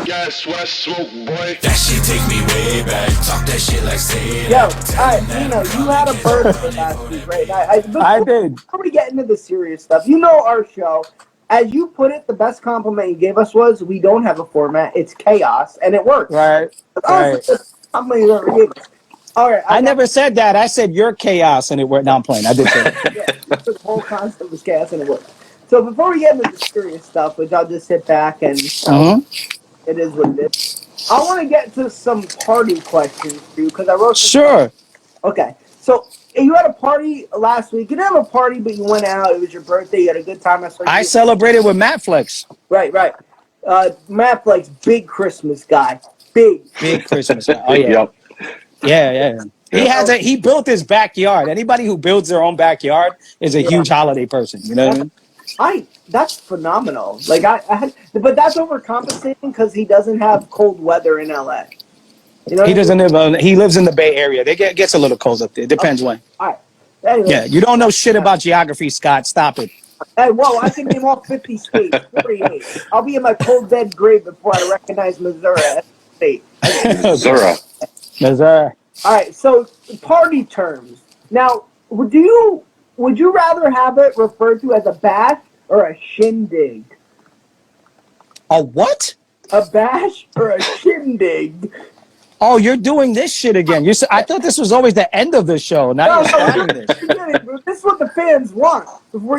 Guess what, smoke boy? That shit take me way back. Talk that shit like say it. Yo, alright, Nino, you had a birthday last week, right? I did. Before we get into the serious stuff, you know our show. As you put it, the best compliment you gave us was, we don't have a format, it's chaos, and it works. Right. Right. Compliment you ever gave us. All right, I never said that. I said you're chaos, and it worked. Now I'm playing. I did say that. Yeah, the whole concept was chaos, and it worked. So before we get into the serious stuff, which I'll just sit back and it is what it is, I want to get to some party questions for you, because I wrote some Sure. Okay, so you had a party last week. You didn't have a party, but you went out. It was your birthday. You had a good time. I celebrated with Matt Flex. Right. Matt Flex, big Christmas guy. Big Christmas guy. Oh, yeah. Yep. Yeah. He built his backyard. Anybody who builds their own backyard is a huge holiday person. You know what I mean? That's phenomenal. Like but that's overcompensating because he doesn't have cold weather in LA. You know, he lives in the Bay Area. It gets a little cold up there. Depends when. All right. Anyway, yeah, you don't know shit about geography, Scott. Stop it. Hey, whoa! I can name all 50 states. 48. I'll be in my cold dead grave before I recognize Missouri as a state. Missouri. All right. So party terms. Now, would you rather have it referred to as a bash or a shindig? A what? A bash or a shindig? Oh, you're doing this shit again. I thought this was always the end of the show. Now you're starting this. This is what the fans want.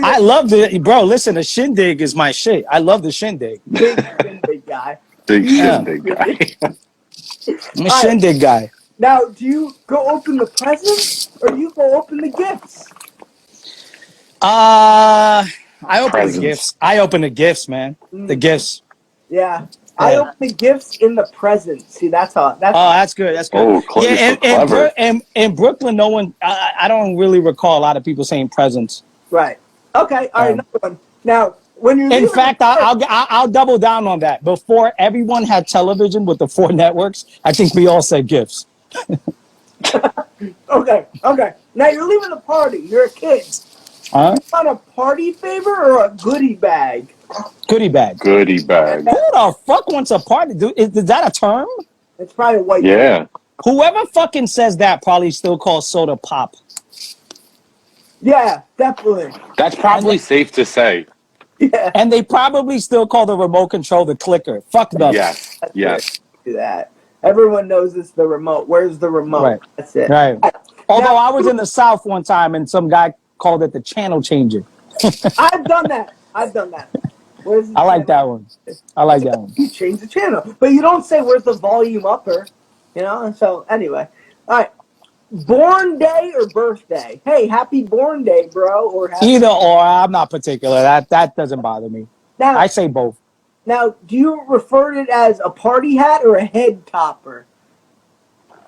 I love bro. Listen, the shindig is my shit. I love the shindig. Big shindig guy. Big shindig guy. I'm a shindig guy. Now, do you go open the presents or do you go open the gifts? I open the gifts. I open the gifts, man. The gifts. Yeah. I open the gifts in the presents. See, that's good. That's good. Oh, clever. In Brooklyn, no one. I don't really recall a lot of people saying presents. Right. Okay. All right. Another one. Now, when you. In fact, I'll double down on that. Before everyone had television with the 4 networks, I think we all said gifts. Okay. Now you're leaving the party. You're a kid. You want a party favor or a goodie bag? Goodie bag. Goodie bag. Who the fuck wants a party? Is that a term? It's probably white. Yeah. Whoever fucking says that probably still calls soda pop. Yeah, definitely. That's probably safe to say. Yeah. And they probably still call the remote control the clicker. Fuck them. Yes. Do that. Everyone knows it's the remote. Where's the remote? Right. That's it. Right. Although I was in the South one time and some guy called it the channel changer. I've done that. I like that one. You change the channel, but you don't say where's the volume upper, you know. So anyway, all right. Born day or birthday? Hey, happy born day, bro. Or either or. I'm not particular. That doesn't bother me. Now I say both. Now, do you refer to it as a party hat or a head topper?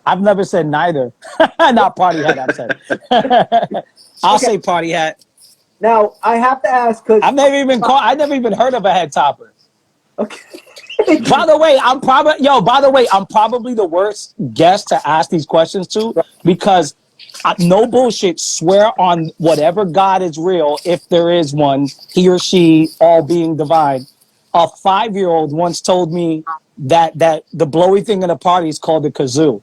I've never said neither. Not party hat. I've said. I'll say party hat. Now I have to ask because I never even heard of a head topper. Okay. By the way, I'm probably the worst guest to ask these questions to because no bullshit. Swear on whatever God is real, if there is one, he or she, all being divine. A 5-year-old once told me that the blowy thing in a party is called a kazoo.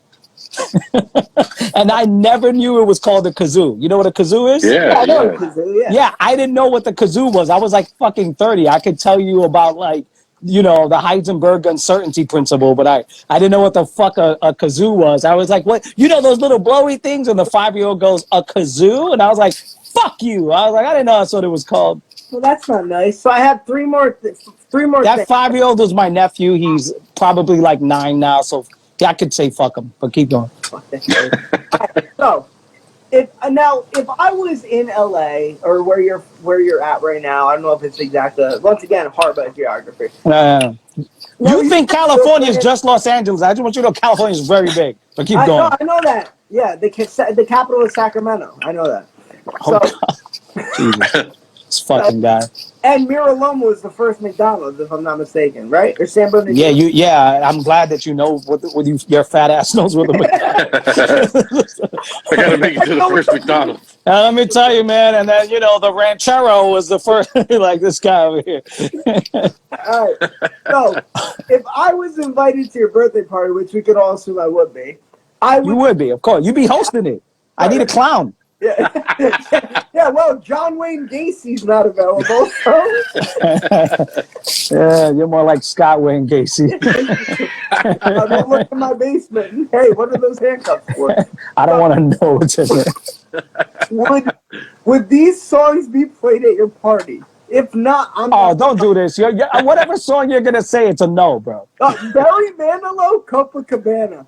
And I never knew it was called a kazoo. You know what a kazoo is? Yeah, I know a kazoo, yeah, I didn't know what the kazoo was. I was like fucking 30. I could tell you about the Heisenberg uncertainty principle, but I didn't know what the fuck a kazoo was. I was like, what? You know those little blowy things? And the 5-year-old goes, a kazoo? And I was like, fuck you. I was like, I didn't know that's what it was called. Well, that's not nice. So I have three more. That things. 5-year-old was my nephew. He's probably like 9 now, so yeah, I could say fuck him, but keep going. So, if I was in LA or where you're at right now, I don't know if it's exactly. Once again, Harvard geography. You think California is just Los Angeles? I just want you to know California is very big. But keep going. I know that. Yeah, the capital is Sacramento. I know that. Jesus. This fucking guy. And Mira Loma was the first McDonald's, if I'm not mistaken, right? Or San Bernardino? Yeah. I'm glad that you know your fat ass knows what the I gotta make it to the first McDonald's. Let me tell you, man. And then, you know, the ranchero was the first, like this guy over here. All right. So, if I was invited to your birthday party, which we could all assume I would be, You would be, of course. You'd be hosting it. I need a clown. Yeah. Yeah, well, John Wayne Gacy's not available, so. Yeah, you're more like Scott Wayne Gacy. Don't look in my basement. Hey, what are those handcuffs for? I don't want to know what's in there. Would these songs be played at your party? If not, I'm. Oh, don't do this. Whatever song you're gonna say, it's a no, bro. Barry Manilow, Copacabana.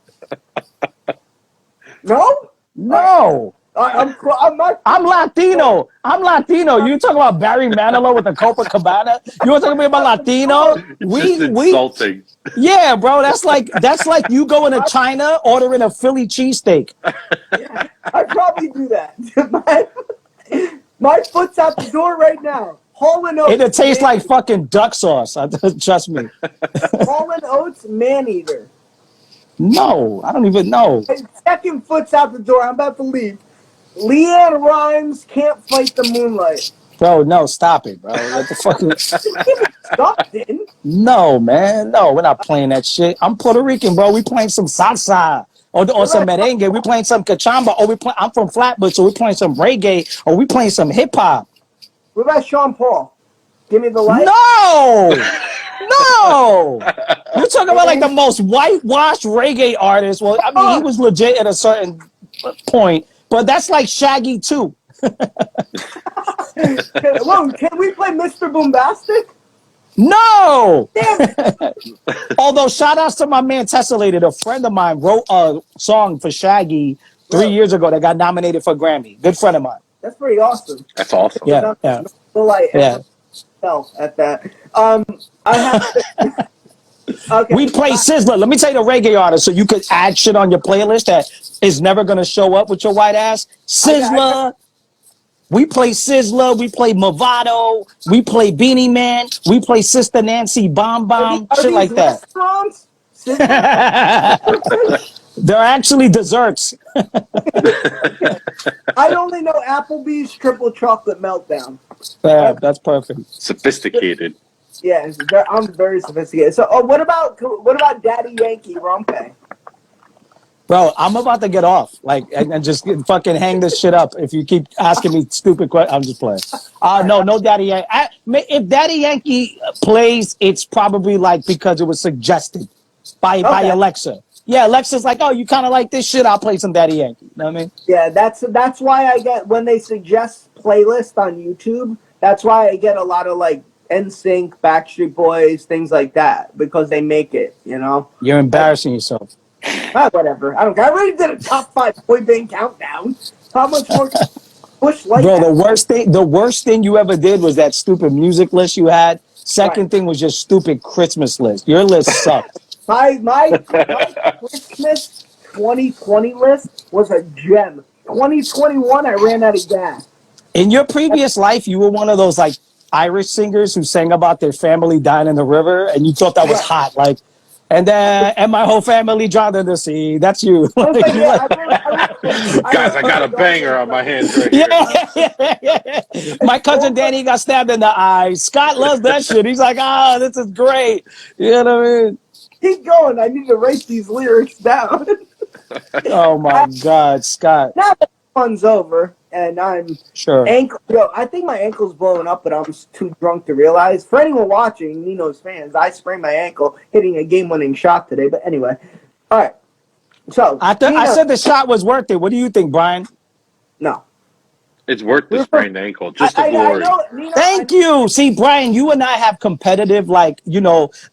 No? No. I'm not. I'm Latino. I'm Latino. You talking about Barry Manilow with the Copacabana? You want to talk to me about Latino? Just insulting. Yeah, bro. That's like you going to China ordering a Philly cheesesteak. Yeah, I'd probably do that. My foot's out the door right now. Hall and Oates. It'll taste like fucking duck sauce. Trust me. Hall and Oates, man eater. No, I don't even know. Second foot's out the door. I'm about to leave. Leanne Rhymes, Can't Fight the Moonlight. Bro, no, stop it, bro. What the fuck? Something. No, man. No, we're not playing that shit. I'm Puerto Rican, bro. We playing some salsa or some merengue. We playing some cachamba. I'm from Flatbush, so we playing some reggae or we playing some hip hop. What about Sean Paul? Give me the light. No! No! You're talking about like the most whitewashed reggae artist. Well, I mean, he was legit at a certain point, but that's like Shaggy too. Can we play Mr. Boombastic? No! Damn it. Although, shout outs to my man Tessellated. A friend of mine wrote a song for Shaggy 3 years ago that got nominated for Grammy. Good friend of mine. That's pretty awesome. That's awesome. Yeah. At that. I have to, okay. We play Sizzler. Let me tell you the reggae artist so you could add shit on your playlist that is never going to show up with your white ass. Sizzler. We play Sizzler. We play Movado. We play Beanie Man. We play Sister Nancy Bomb Bomb. Shit like that. Restaurants? They're actually desserts. I only know Applebee's Triple Chocolate Meltdown. Yeah, that's perfect. Sophisticated. Yeah, I'm very sophisticated. So, what about Daddy Yankee Rumpe? Bro, I'm about to get off, and just fucking hang this shit up. If you keep asking me stupid questions, I'm just playing. No Daddy Yankee. If Daddy Yankee plays, it's probably like because it was suggested by Alexa. Yeah, Alexa's like, oh, you kind of like this shit. I'll play some Daddy Yankee. You know what I mean? Yeah, that's why I get when they suggest playlist on YouTube. That's why I get a lot of like NSYNC, Backstreet Boys, things like that because they make it. You know, you're embarrassing yourself. Whatever. I don't care. I already did a top 5 boy band countdown. How much more push like Bro, that? the worst thing you ever did was that stupid music list you had. Second thing was your stupid Christmas list. Your list sucked. My Christmas 2020 list was a gem. 2021, I ran out of gas. In your previous life, you were one of those like Irish singers who sang about their family dying in the river, and you thought that was hot, like. And my whole family drowned in the sea. That's you. Guys, I got a banger on my hands right here. Yeah. My cousin Danny got stabbed in the eye. Scott loves that shit. He's like, this is great. You know what I mean? Keep going. I need to write these lyrics down. Oh my God, Scott. Now that the fun's over, and I'm sure. I think my ankle's blowing up, but I'm too drunk to realize. For anyone watching, NINO'S fans, I sprained my ankle hitting a game-winning shot today. But anyway, all right. So I said the shot was worth it. What do you think, Brian? No. It's worth the sprained ankle, just the glory. Thank you. See, Brian, you and I have competitive,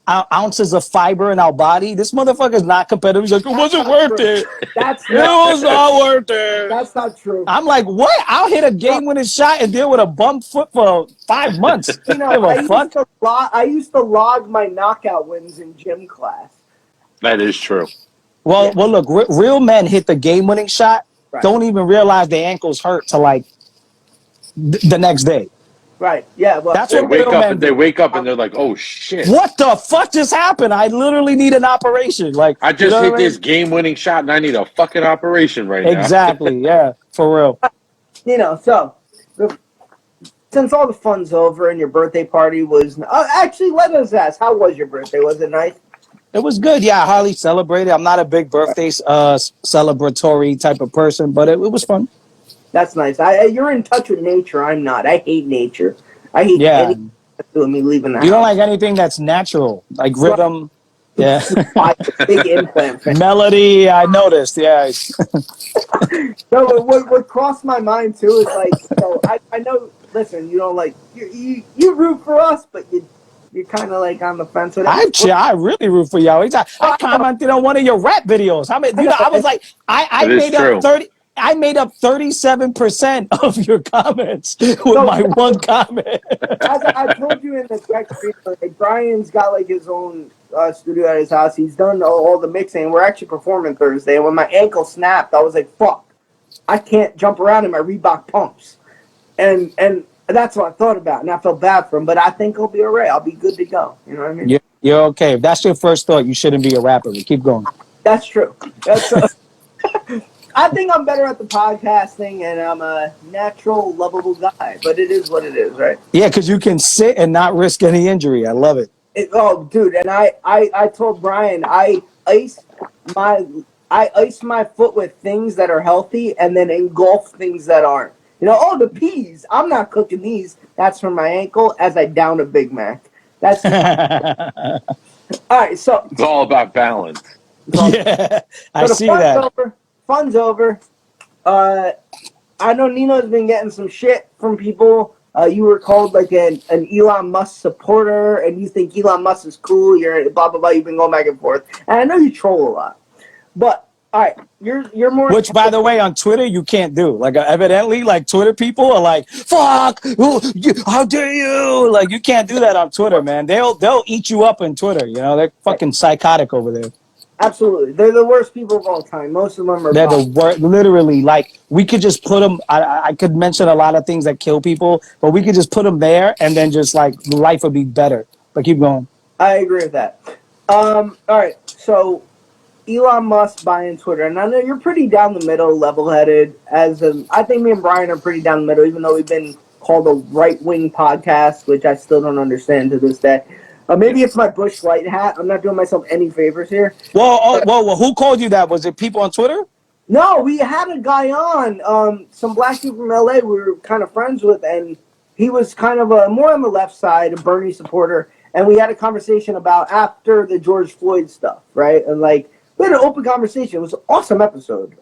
ounces of fiber in our body. This motherfucker's not competitive. He's like, it wasn't worth it. It was not worth it. That's not true. I'm like, what? I'll hit a game-winning shot and deal with a bum foot for 5 months. I used to log my knockout wins in gym class. That is true. Well, look, real men hit the game-winning shot, don't even realize their ankles hurt till the next day. Right. Yeah. Well, that's what real men do. They wake up and they're like, "Oh shit! What the fuck just happened? I literally need an operation." I just hit this game-winning shot and I need a fucking operation right now. Exactly. Yeah. For real. So since all the fun's over and your birthday party was actually, let us ask, how was your birthday? Was it nice? It was good. Yeah, I hardly celebrated. I'm not a big birthday celebratory type of person, but it was fun. That's nice. You're in touch with nature. I'm not. I hate nature. I hate Yeah. anything that's doing me leaving the You don't house. like anything that's natural, like rhythm. Yeah. Big implant fan. Melody, I noticed. Yeah. No, what crossed my mind too is like, I know. Listen, you don't like you root for us, but you're kind of like on the fence with it. I really root for y'all. I commented on one of your rap videos. I mean, I was like, I It is made up true. 30. I made up 37% of your comments with my one comment. As I told you in the text, like, Brian's got like his own studio at his house. He's done all the mixing. We're actually performing Thursday. And when my ankle snapped, I was like, "Fuck, I can't jump around in my Reebok pumps." And that's what I thought about, and I felt bad for him. But I think I'll be alright. I'll be good to go. You know what I mean? You're okay. If that's your first thought, you shouldn't be a rapper. But keep going. That's true. That's. I think I'm better at the podcasting, and I'm a natural, lovable guy. But it is what it is, right? Yeah, because you can sit and not risk any injury. I love it. Oh, dude, and I told Brian I ice my foot with things that are healthy, and then engulf things that aren't. The peas. I'm not cooking these. That's for my ankle. As I down a Big Mac. That's all right. So It's all about balance. Yeah, I the see fun's that. over. Fun's over. I know Nino's been getting some shit from people. You were called like an Elon Musk supporter, and you think Elon Musk is cool. You're blah blah blah. You've been going back and forth, and I know you troll a lot. But all right, you're more. Which, by the way, on Twitter you can't do. Like, evidently, like Twitter people are like, "Fuck! How dare you!" Like, you can't do that on Twitter, man. They'll eat you up on Twitter. They're fucking psychotic over there. Absolutely, they're the worst people of all time. Most of them are. They're the worst. Literally, like, we could just put them. I could mention a lot of things that kill people, but we could just put them there, and then just like life would be better. But keep going. I agree with that. All right, so Elon Musk buying Twitter, and I know you're pretty down the middle, level-headed. I think me and Brian are pretty down the middle, even though we've been called a right-wing podcast, which I still don't understand to this day. Maybe it's my Bush Light hat. I'm not doing myself any favors here. Well, who called you that? Was it people on Twitter? No, we had a guy on, some black dude from LA we were kind of friends with, and he was kind of more on the left side, a Bernie supporter, and we had a conversation about after the George Floyd stuff, right? And like, we had an open conversation. It was an awesome episode.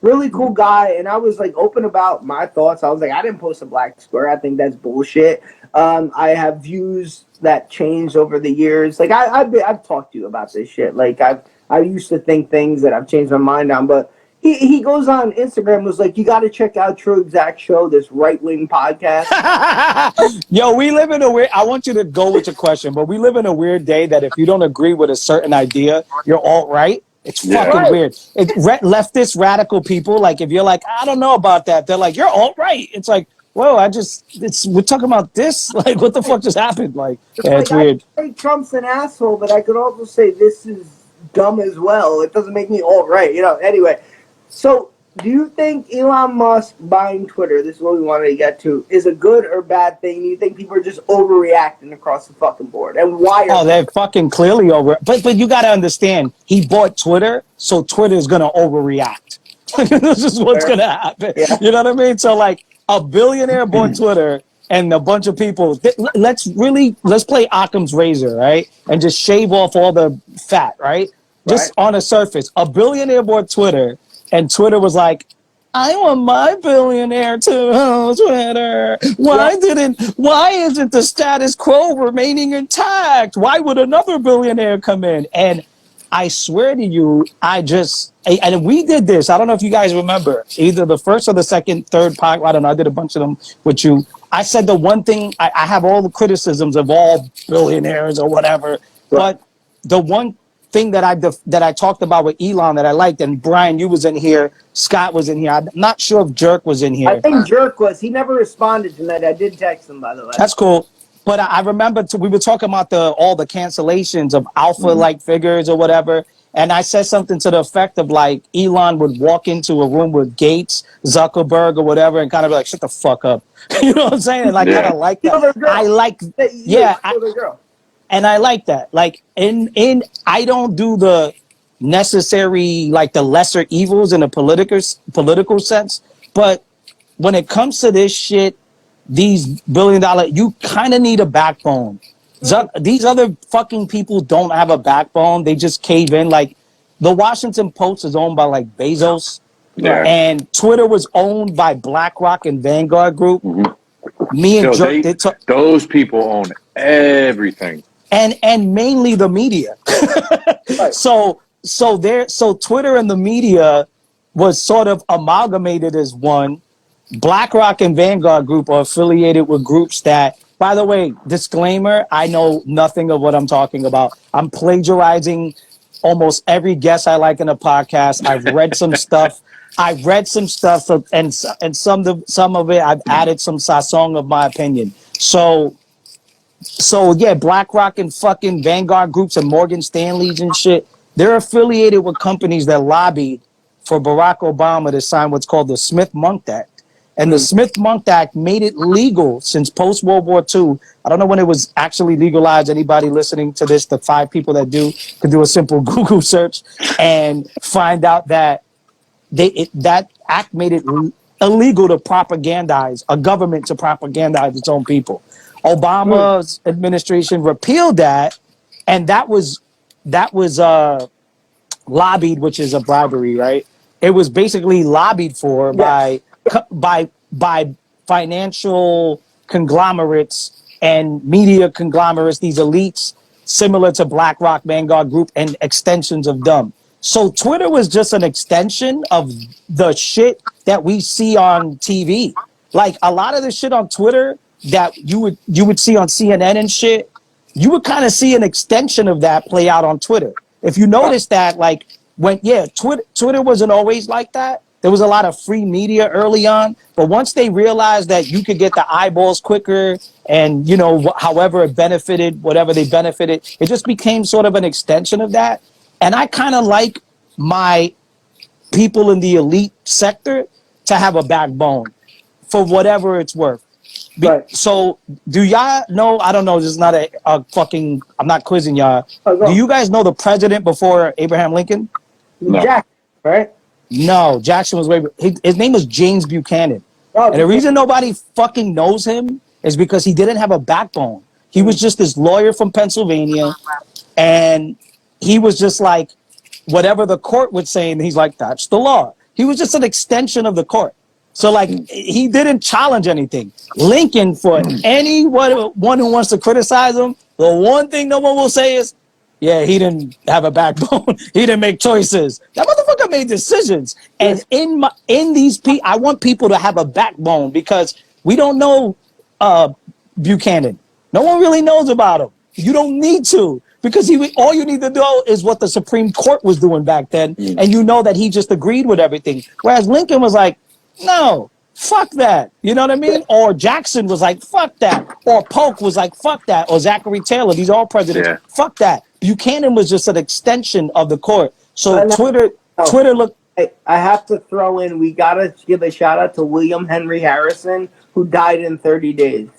Really cool guy, and I was like open about my thoughts. I was like, I didn't post a black square. I think that's bullshit. I have views that changed over the years. Like I've talked to you about this shit. Like I used to think things that I've changed my mind on, but he goes on Instagram and was like, you got to check out TruExact Show, this right-wing podcast. Yo, we live in a weird. I want you to go with your question, but we live in a weird day that if you don't agree with a certain idea, you're alt-right. It's fucking Right. weird. Leftist radical people, like, if you're like, I don't know about that, they're like, you're alt-right. It's like, whoa, we're talking about this. Like, what the fuck just happened? Like, yeah, it's weird. I say Trump's an asshole, but I could also say this is dumb as well. It doesn't make me alt-right, Anyway, so do you think Elon Musk buying Twitter, this is what we wanted to get to, is a good or bad thing? Do you think people are just overreacting across the fucking board? And why are they're fucking clearly over. But you got to understand, he bought Twitter, so Twitter is going to overreact. This is what's going to happen. Yeah. You know what I mean? So, like, a billionaire bought Twitter, and a bunch of people, let's play Occam's razor, right? And just shave off all the fat, right? Just on the surface. A billionaire bought Twitter, and Twitter was like, I want my billionaire to own Twitter. Why isn't the status quo remaining intact? Why would another billionaire come in? And I swear to you, and we did this. I don't know if you guys remember, either the first or the second, third podcast. I don't know. I did a bunch of them with you. I said the one thing, I have all the criticisms of all billionaires or whatever, but the one thing that I talked about with Elon that I liked, and Brian, you was in here, Scott was in here. I'm not sure if Jerk was in here. I think Jerk was. He never responded tonight. I did text him, by the way. That's cool. But I remember we were talking about all the cancellations of alpha-like figures or whatever, and I said something to the effect of like Elon would walk into a room with Gates, Zuckerberg, or whatever, and kind of be like, "Shut the fuck up," you know what I'm saying? And I kind of like that. I like, yeah, and I like that. Like I don't do the necessary like the lesser evils in a political sense, but when it comes to this shit, these $1 billion, you kind of need a backbone. These other fucking people don't have a backbone. They just cave in. Like the Washington Post is owned by like Bezos, and Twitter was owned by BlackRock and Vanguard Group. Me and those people own everything, and mainly the media. So Twitter and the media was sort of amalgamated as one. BlackRock and Vanguard Group are affiliated with groups that, by the way, disclaimer, I know nothing of what I'm talking about. I'm plagiarizing almost every guest I like in a podcast. I've read some stuff. And some of it I've added some sazon of my opinion. So yeah, BlackRock and fucking Vanguard Groups and Morgan Stanleys and shit, they're affiliated with companies that lobbied for Barack Obama to sign what's called the Smith-Mundt Act. And the Smith-Mundt Act made it legal since post-World War II. I don't know when it was actually legalized. Anybody listening to this, the 5 people that do, can do a simple Google search and find out that that act made it illegal to propagandize, a government to propagandize its own people. Obama's administration repealed that, and that was lobbied, which is a bribery, right? It was basically lobbied for by financial conglomerates and media conglomerates, these elites similar to BlackRock, Vanguard Group, and extensions of them. So Twitter was just an extension of the shit that we see on TV. Like a lot of the shit on Twitter that you would see on CNN and shit, you would kind of see an extension of that play out on Twitter. If you notice that, like Twitter wasn't always like that. There was a lot of free media early on, but once they realized that you could get the eyeballs quicker and, you know, however it benefited, whatever they benefited, it just became sort of an extension of that. And I kind of like my people in the elite sector to have a backbone for whatever it's worth. So do y'all know, I don't know, this is not a fucking, I'm not quizzing y'all. Do you guys know the president before Abraham Lincoln? No. Jackson, right? No, Jackson was his name was James Buchanan. And the reason nobody fucking knows him is because he didn't have a backbone. He was just this lawyer from Pennsylvania, and he was just like, whatever the court would say, and he's like, that's the law. He was just an extension of the court. So, like, he didn't challenge anything. Lincoln, for anyone who wants to criticize him, the one thing no one will say is, yeah, he didn't have a backbone. He didn't make choices. That motherfucker made decisions. And in these people, I want people to have a backbone, because we don't know Buchanan. No one really knows about him. You don't need to, because all you need to know is what the Supreme Court was doing back then, and you know that he just agreed with everything. Whereas Lincoln was like, no, fuck that. You know what I mean? Or Jackson was like, fuck that. Or Polk was like, fuck that. Or Zachary Taylor, these are all presidents. Fuck that. Buchanan was just an extension of the court. So Twitter looked. I have to throw in, we got to give a shout out to William Henry Harrison, who died in 30 days.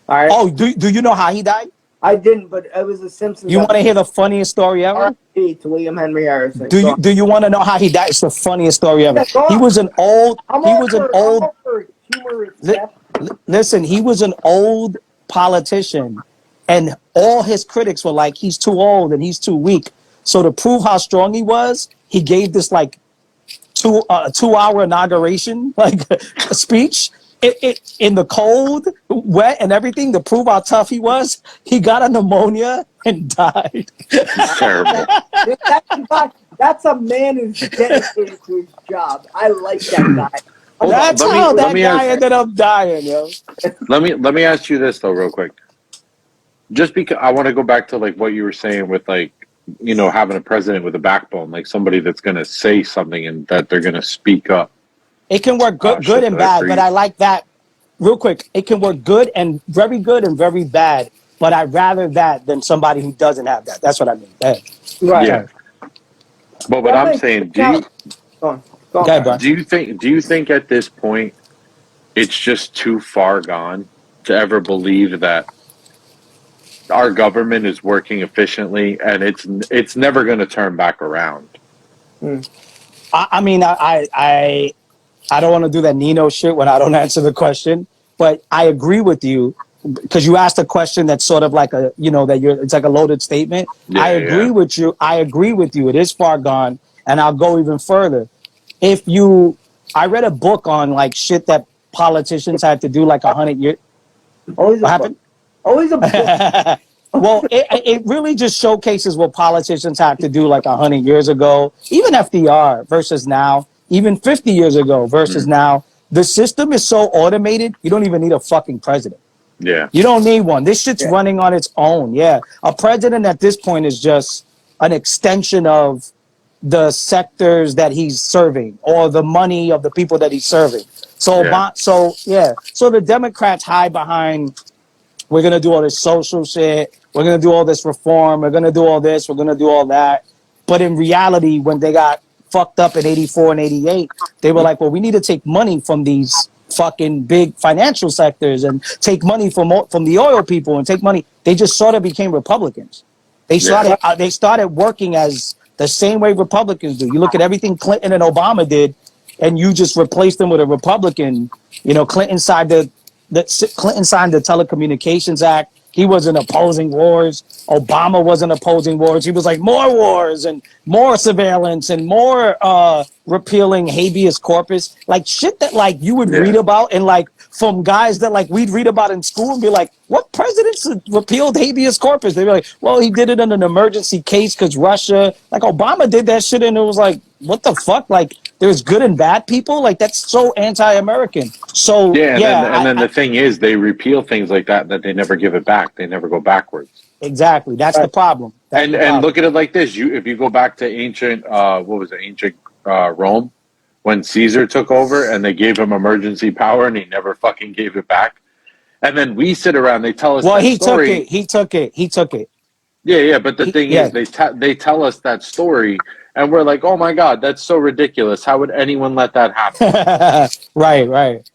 All right. Oh, do you know how he died? I didn't, but it was a Simpsons. You want to hear the funniest story ever? To William Henry Harrison. Do you want to know how he died? It's the funniest story ever. He was an old. Listen, he was an old politician, and all his critics were like, he's too old and he's too weak. So to prove how strong he was, he gave this like 2-hour inauguration, like a speech. In the cold, wet, and everything to prove how tough he was. He got a pneumonia and died. Terrible. That's a man who's dedicated to his job. I like that guy. That's how that guy ended up dying, yo. Let me ask you this though, real quick. Just because I want to go back to like what you were saying with like, you know, having a president with a backbone, like somebody that's going to say something and that they're going to speak up. It can work good and bad, but I like that. real quick, it can work good and very bad. But I'd rather that than somebody who doesn't have that. That's what I mean. Go ahead. Right. Yeah. Sorry. But what That I'm makes saying, now. Go on. Go on, Go ahead, Brian. Brian. do you think at this point it's just too far gone to ever believe that our government is working efficiently and it's never going to turn back around? I mean, I don't want to do that Nino shit when I don't answer the question, but I agree with you because you asked a question that's sort of like a, it's like a loaded statement. I Yeah, agree yeah. with you. I agree with you. It is far gone. And I'll go even further. If you, I read a book on like shit that politicians had to do like 100 years. Always a What book. happened? Always a book. Well, it really just showcases what politicians had to do like 100 years ago, even FDR versus now, even 50 years ago versus Mm, now. The system is so automated, you don't even need a fucking president. yeah, You don't need one. This shit's Yeah. running on its own. Yeah. A president at this point is just an extension of the sectors that he's serving or the money of the people that he's serving. So, yeah, So the Democrats hide behind, we're going to do all this social shit. We're going to do all this reform. We're going to do all this. We're going to do all that. But in reality, when they got fucked up in 84 and 88, they were like, well, we need to take money from these fucking big financial sectors and take money from the oil people and take money. They just sort of became Republicans. yeah, They started working as the same way Republicans do. You look at everything Clinton and Obama did, and you just replaced them with a Republican. Clinton signed the Telecommunications Act. He wasn't opposing wars. Obama wasn't opposing wars. He was like more wars and more surveillance and more repealing habeas corpus, like shit that like you would read yeah, about and like from guys that like we'd read about in school and be like, what presidents repealed habeas corpus? They'd be like, well, he did it in an emergency case because Russia, like Obama did that shit, and it was like, what the fuck? Like there's good and bad people. Like that's so anti-American. So yeah. And then yeah, the thing is, they repeal things like that they never give it back. They never go backwards. exactly. That's the problem. That's And the problem. look at it like this: if you go back to ancient what was it, ancient Rome, when Caesar took over and they gave him emergency power and he never fucking gave it back. And then we sit around, they tell us Well, that he took story. it. He took it. He took it. Yeah, yeah. But the thing Yeah. is, they tell us that story, and we're like, oh my god, that's so ridiculous. How would anyone let that happen? Right, right.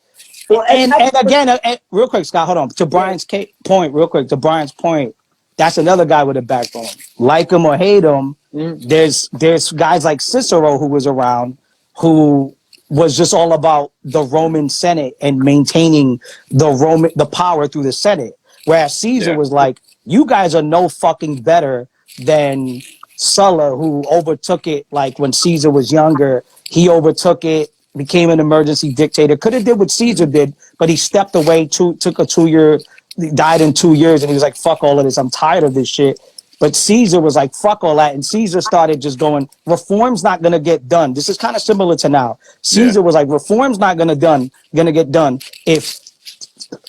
Well, And again, real quick, Scott, hold on. To Brian's point, real quick, to Brian's point, that's another guy with a backbone. Like him or hate him, there's guys like Cicero who was around who was just all about the Roman Senate and maintaining the power through the Senate. Whereas Caesar Yeah. was like, you guys are no fucking better than Sulla, who overtook it like when Caesar was younger. He overtook it, became an emergency dictator. Could have did what Caesar did, but he stepped away, took a 2 year, died in 2 years, and he was like, fuck all of this. I'm tired of this shit. But Caesar was like, fuck all that. And Caesar started just going, reform's not going to get done. This is kind of similar to now. Caesar was like, reform's not going to get done if,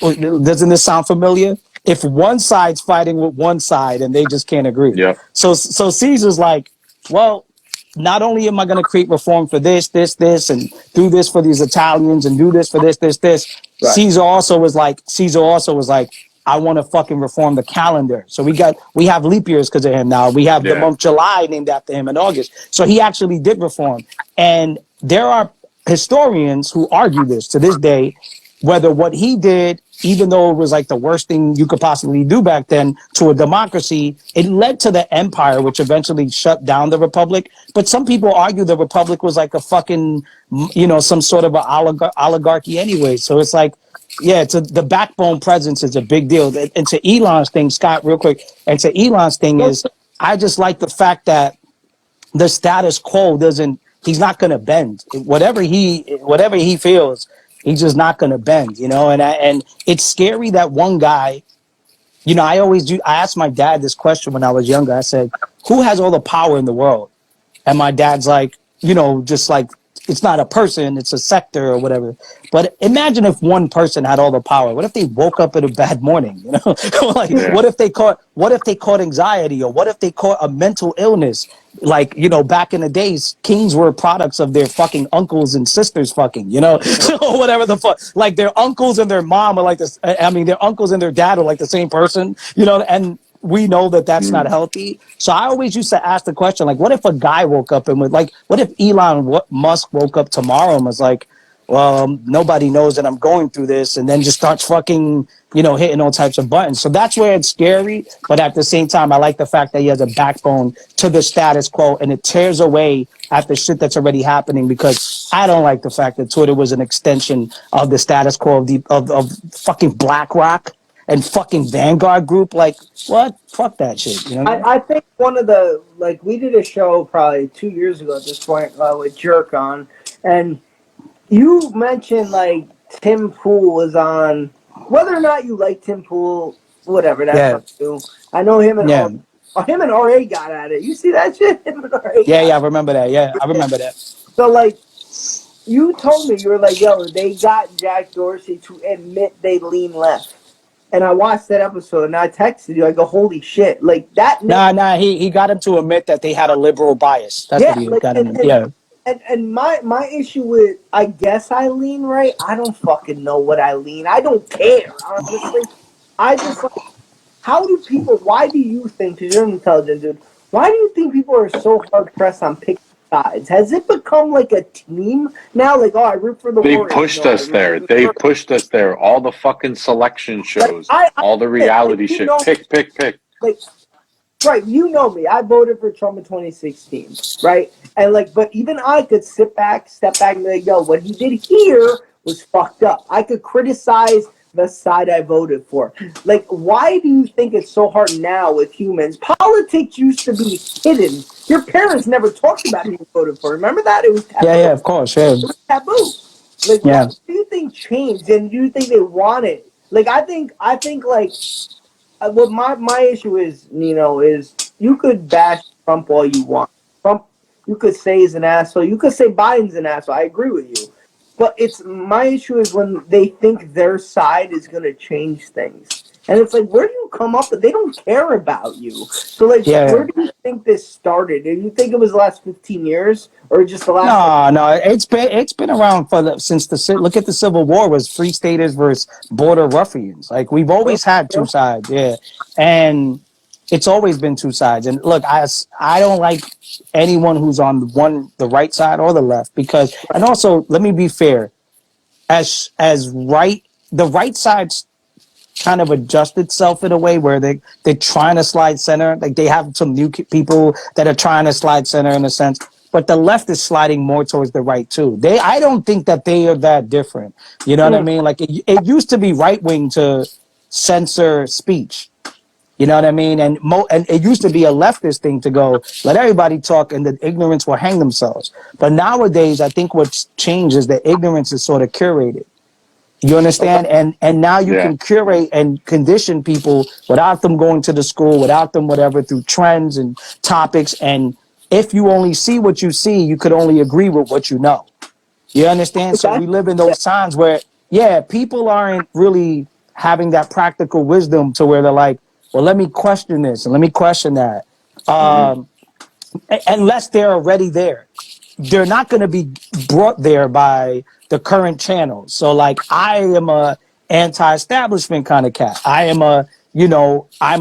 doesn't this sound familiar? If one side's fighting with one side and they just can't agree. Yep. So Caesar's like, well, not only am I going to create reform for this, and do this for these Italians and do this for this. Right. Caesar also was like, I want to fucking reform the calendar. So we have leap years because of him now. We have the month July named after him in August. So he actually did reform. And there are historians who argue this to this day, whether what he did, even though it was like the worst thing you could possibly do back then to a democracy, it led to the empire, which eventually shut down the republic. But some people argue the republic was like a fucking, some sort of an oligarchy anyway. So it's like, yeah, the backbone presence is a big deal. And to Elon's thing, Scott, real quick, and to Elon's thing is, I just like the fact that the status quo he's not going to bend. Whatever he feels, he's just not going to bend, and it's scary that one guy, I asked my dad this question when I was younger. I said, who has all the power in the world? And my dad's like, just like it's not a person, it's a sector or whatever. But imagine if one person had all the power. What if they woke up in a bad morning? You know, like Yeah. what if they caught anxiety, or what if they caught a mental illness? Like, you know, back in the days, kings were products of their fucking uncles and sisters fucking, you know, so whatever the fuck, like their uncles and their mom are like this. I mean, their uncles and their dad are like the same person, you know, and we know that that's not healthy. So I always used to ask the question, like, what if a guy woke up and was like, what if Elon Musk woke up tomorrow and was like, well, nobody knows that I'm going through this, and then just starts fucking, you know, hitting all types of buttons. So that's where it's scary. But at the same time, I like the fact that he has a backbone to the status quo, and it tears away at the shit that's already happening, because I don't like the fact that Twitter was an extension of the status quo of fucking BlackRock and fucking Vanguard Group. Like, what? Fuck that shit. You know? I think one of the, like, we did a show probably 2 years ago at this point with Jerk on, and you mentioned, like, Tim Pool was on. Whether or not you like Tim Pool, whatever, that's up to you. I know him and him and RA got at it. You see that shit? Him and RA I remember that. Yeah, I remember that. So, like, you told me, you were like, yo, they got Jack Dorsey to admit they lean left. And I watched that episode, and I texted you. I go, holy shit. Like, that... Nah, he got him to admit that they had a liberal bias. That's what he got him to, And my issue with, I guess I lean right. I don't fucking know what I lean. I don't care, honestly. I just, like, why do you think, because you're an intelligent dude, why do you think people are so hard-pressed on picking sides? Has it become like a team now? Like, oh, I root for the Warriors. They pushed us there. They pushed us there. All the fucking selection shows, like, all the reality shit. Pick. Like, right, you know me. I voted for Trump in 2016, right? And, like, but even I could step back and be like, yo, what he did here was fucked up. I could criticize the side I voted for. Like, why do you think it's so hard now with humans? Politics used to be hidden. Your parents never talked about who you voted for. Remember that? It was taboo. Yeah, of course, yeah. It was taboo. Like, what do you think changed? And do you think they want it? Like, I think, like, what my issue is, Nino, is you could bash Trump all you want. Trump, you could say he's an asshole. You could say Biden's an asshole. I agree with you. But my issue is when they think their side is going to change things. And it's like, where do you come up with? They don't care about you. So, like, where do you think this started? Do you think it was the last 15 years, or just the last? No, it's been around since look at the Civil War was free staters versus border ruffians. Like, we've always had two sides, and it's always been two sides. And look, I don't like anyone who's on the right side or the left, because, and also let me be fair, the right side's kind of adjust itself in a way where they're trying to slide center. Like, they have some new people that are trying to slide center in a sense, but the left is sliding more towards the right too. I don't think that they are that different. You know what I mean? Like, it used to be right wing to censor speech. You know what I mean? And it used to be a leftist thing to go, let everybody talk and the ignorance will hang themselves. But nowadays, I think what's changed is that ignorance is sort of curated. You understand? And now you can curate and condition people without them going to the school, without them whatever, through trends and topics. And if you only see what you see, you could only agree with what you know. You understand? So we live in those times where, people aren't really having that practical wisdom to where they're like, well, let me question this and let me question that. Unless they're already there. They're not going to be brought there by the current channels. So, like, I am a anti-establishment kind of cat. I'm a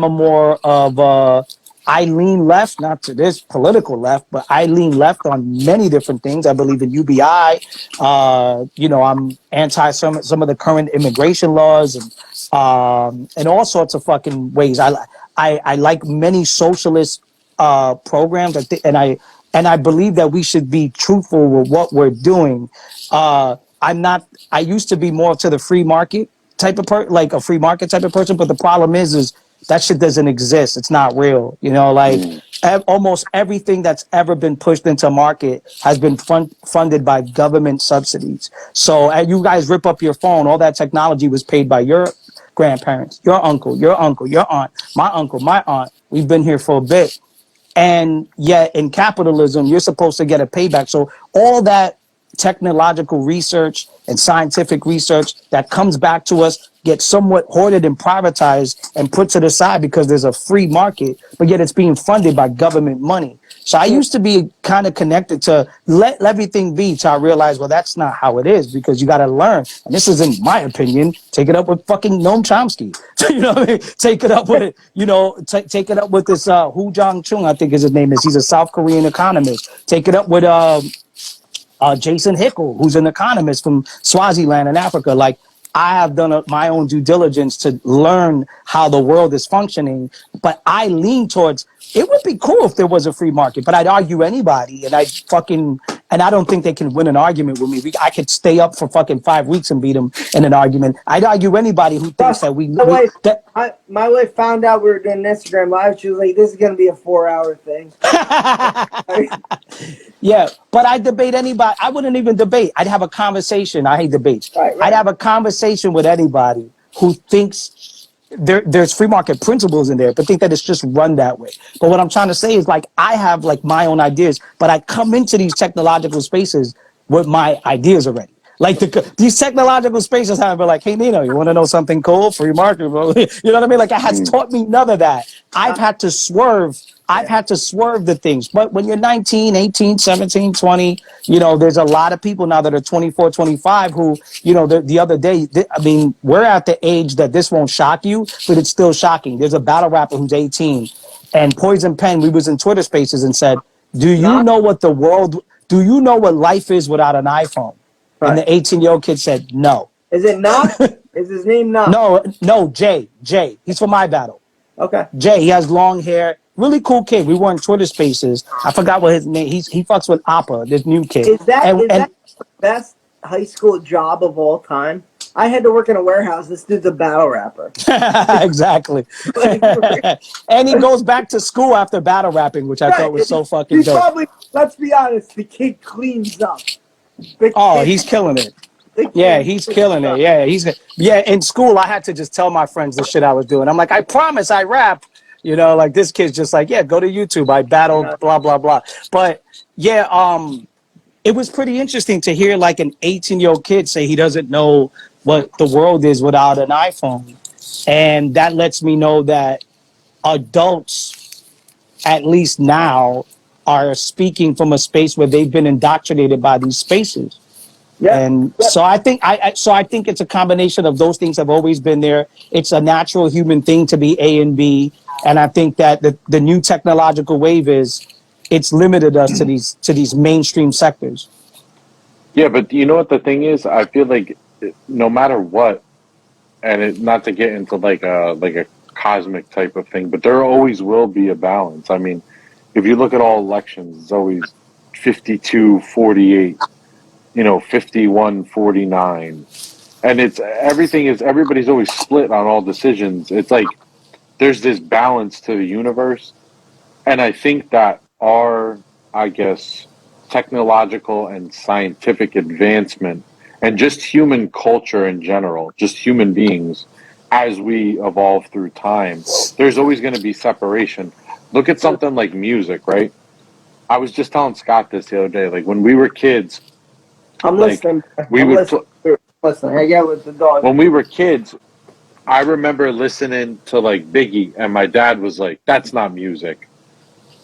more of I lean left, not to this political left, but I lean left on many different things. I believe in UBI. I'm anti some of the current immigration laws and all sorts of fucking ways. I like many socialist programs. And I believe that we should be truthful with what we're doing. I used to be more to the free market type of like a free market type of person, but the problem is that shit doesn't exist. It's not real. You know, like almost everything that's ever been pushed into market has been funded by government subsidies. So you guys rip up your phone, all that technology was paid by your grandparents, your uncle, your aunt, my uncle, my aunt. We've been here for a bit. And yet in capitalism, you're supposed to get a payback. So all that technological research and scientific research that comes back to us, gets somewhat hoarded and privatized and put to the side because there's a free market, but yet it's being funded by government money. So I used to be kind of connected to let everything be, till I realized, well, that's not how it is, because you got to learn. And this isn't my opinion. Take it up with fucking Noam Chomsky. You know what I mean? Take it up with, take it up with this Hu Jong Chung, I think his name is. He's a South Korean economist. Take it up with Jason Hickel, who's an economist from Swaziland in Africa. Like, I have done my own due diligence to learn how the world is functioning, but I lean towards, it would be cool if there was a free market, but I'd argue anybody, and I don't think they can win an argument with me. I could stay up for fucking 5 weeks and beat them in an argument. I'd argue anybody who thinks that my wife found out we were doing an Instagram live. She was like, "This is gonna be a 4-hour thing." Yeah, but I debate anybody. I wouldn't even debate. I'd have a conversation. I hate debates. Right. I'd have a conversation with anybody who thinks there's free market principles in there, but think that it's just run that way. But what I'm trying to say is, like, I have like my own ideas, but I come into these technological spaces with my ideas already. Like these technological spaces have been like, hey, Nino, you want to know something cool? Free market, bro. You know what I mean? Like, it has taught me none of that. I've had to swerve. I've had to swerve the things. But when you're 19, 18, 17, 20, there's a lot of people now that are 24, 25 who, the other day, we're at the age that this won't shock you, but it's still shocking. There's a battle rapper who's 18, and Poison Pen, we was in Twitter Spaces and said, do you know what life is without an iPhone? Right. And the 18-year-old kid said, no. Is it not? Is his name not? No, Jay. He's from my battle. Okay. Jay, he has long hair. Really cool kid. We were in Twitter Spaces. I forgot what his name. He fucks with Appa, this new kid. Is that the best high school job of all time? I had to work in a warehouse. This dude's a battle rapper. Exactly. And he goes back to school after battle rapping, which I thought was so fucking dope. Probably, let's be honest, the kid cleans up. He's killing it. Yeah, he's killing it. Yeah, in school, I had to just tell my friends the shit I was doing. I'm like, I promise I rap. Like, this kid's just like, yeah, go to YouTube. I battle, blah, blah, blah. But, yeah, it was pretty interesting to hear, like, an 18-year-old kid say he doesn't know what the world is without an iPhone. And that lets me know that adults, at least now, are speaking from a space where they've been indoctrinated by these spaces. Yeah. And so I think it's a combination of those things have always been there. It's a natural human thing to be A and B. And I think that the new technological wave it's limited us to these mainstream sectors. Yeah, but you know what the thing is? I feel like no matter what, and not to get into like a cosmic type of thing, but there always will be a balance. I mean, if you look at all elections, it's always 52-48, 51-49. And everybody's always split on all decisions. It's like there's this balance to the universe. And I think that our, technological and scientific advancement and just human culture in general, just human beings, as we evolve through time, there's always going to be separation. Look at something like music, right? I was just telling Scott this the other day. Like, when we were kids, I'm listening. Listen. I get with the dog. When we were kids, I remember listening to like Biggie, and my dad was like, "That's not music.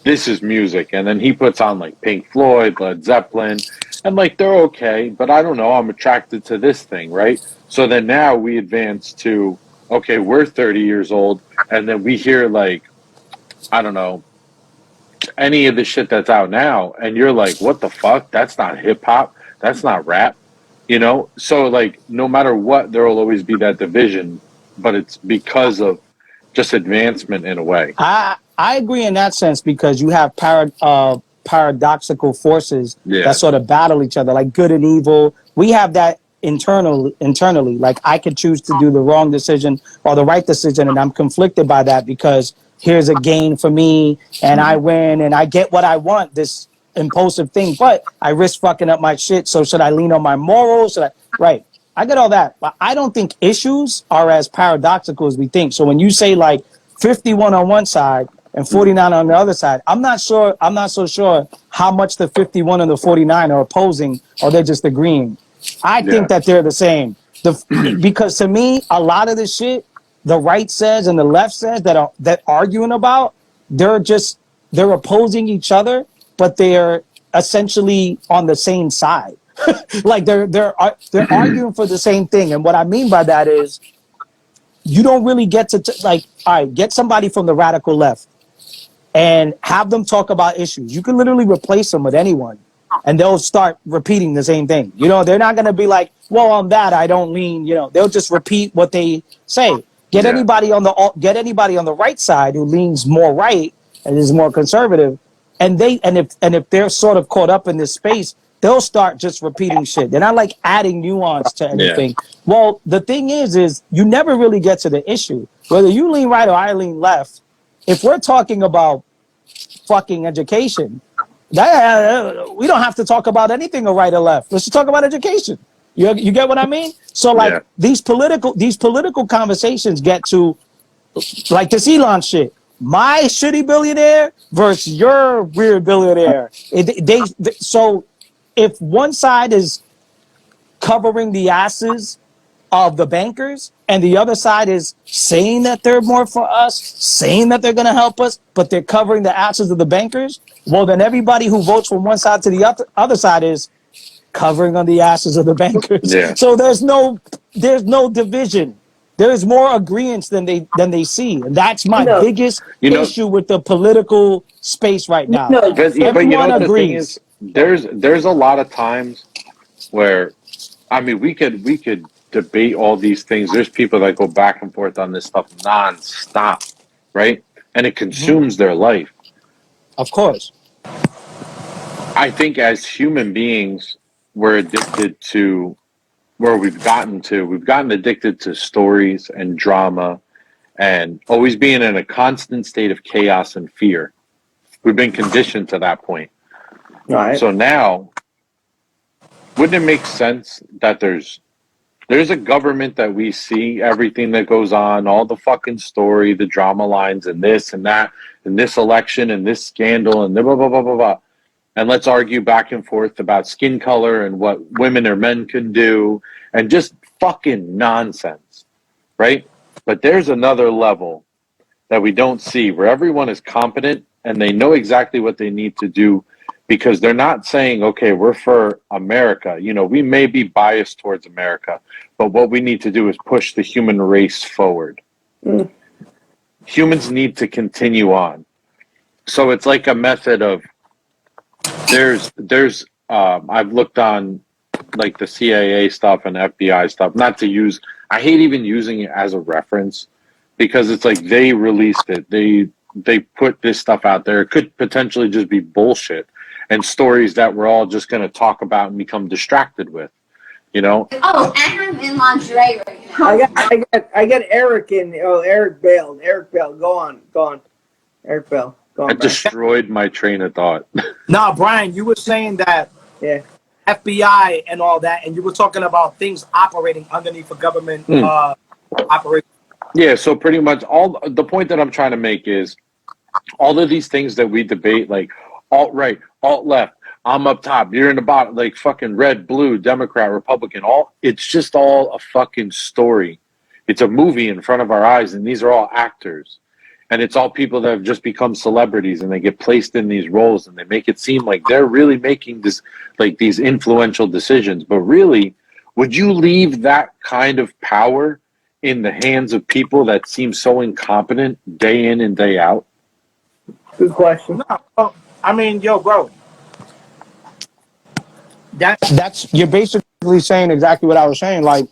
This is music." And then he puts on like Pink Floyd, Led Zeppelin, and like they're okay, but I don't know. I'm attracted to this thing, right? So then now we advance to, okay, we're 30 years old, and then we hear like, I don't know, any of the shit that's out now, and you're like, what the fuck? That's not hip hop. That's not rap. So like, no matter what, there will always be that division, but it's because of just advancement in a way. I agree in that sense, because you have paradoxical forces that sort of battle each other, like good and evil. We have that internally. Like, I could choose to do the wrong decision or the right decision, and I'm conflicted by that because here's a gain for me, and I win, and I get what I want, this impulsive thing, but I risk fucking up my shit. So should I lean on my morals? Right. I get all that, but I don't think issues are as paradoxical as we think. So when you say like 51 on one side and 49 on the other side. I'm not so sure how much the 51 and the 49 are opposing, or they're just agreeing. I think that they're the same. Because to me, a lot of the shit the right says and the left says that arguing about, they're opposing each other, but they're essentially on the same side. Like they're arguing for the same thing. And what I mean by that is, you don't really get to like, all right, get somebody from the radical left and have them talk about issues. You can literally replace them with anyone, and they'll start repeating the same thing. You know, they're not going to be like, well, on that I don't lean. You know, they'll just repeat what they say. Get anybody on the right side who leans more right and is more conservative, and if they're sort of caught up in this space, they'll start just repeating shit. They're not like adding nuance to anything. Yeah. Well, the thing is you never really get to the issue. Whether you lean right or I lean left, if we're talking about fucking education, we don't have to talk about anything or right or left. Let's just talk about education. You get what I mean? So like these political conversations get to like this Elon shit. My shitty billionaire versus your weird billionaire. So if one side is covering the asses of the bankers and the other side is saying that they're more for us, saying that they're going to help us, but they're covering the asses of the bankers, well, then everybody who votes from one side to the other side is covering on the asses of the bankers. Yeah. So there's no division. There is more agreement than they see, and that's my biggest issue with the political space right now. But you know the thing is, there's a lot of times where, I mean, we could debate all these things. There's people that go back and forth on this stuff nonstop, right? And it consumes their life. Of course. I think as human beings, we're addicted to where we've gotten addicted to stories and drama and always being in a constant state of chaos and fear. We've been conditioned to that point. Right. So now, wouldn't it make sense that there's a government that we see everything that goes on, all the fucking story, the drama lines, and this and that, and this election and this scandal and blah, blah, blah, blah, blah. And let's argue back and forth about skin color and what women or men can do and just fucking nonsense, right? But there's another level that we don't see where everyone is competent and they know exactly what they need to do because they're not saying, okay, we're for America. You know, we may be biased towards America, but what we need to do is push the human race forward. Mm. Humans need to continue on. So it's like a method of, I've looked on like the CIA stuff and FBI stuff, not to use, I hate even using it as a reference because it's like they released it. They put this stuff out there. It could potentially just be bullshit and stories that we're all just going to talk about and become distracted with, you know? Oh, and I'm in lingerie right now. I got Eric in. Oh, Eric bailed. Go on. Eric bailed. I destroyed my train of thought. No, Brian, you were saying that FBI and all that, and you were talking about things operating underneath a government operation. Yeah, so pretty much all the point that I'm trying to make is all of these things that we debate, like alt-right, alt-left, I'm up top, you're in the bottom, like fucking red, blue, Democrat, Republican, it's just all a fucking story. It's a movie in front of our eyes, and these are all actors. And it's all people that have just become celebrities and they get placed in these roles and they make it seem like they're really making this, like these influential decisions. But really, would you leave that kind of power in the hands of people that seem so incompetent day in and day out? Good question. No, I mean, yo, bro. That's you're basically saying exactly what I was saying. Like,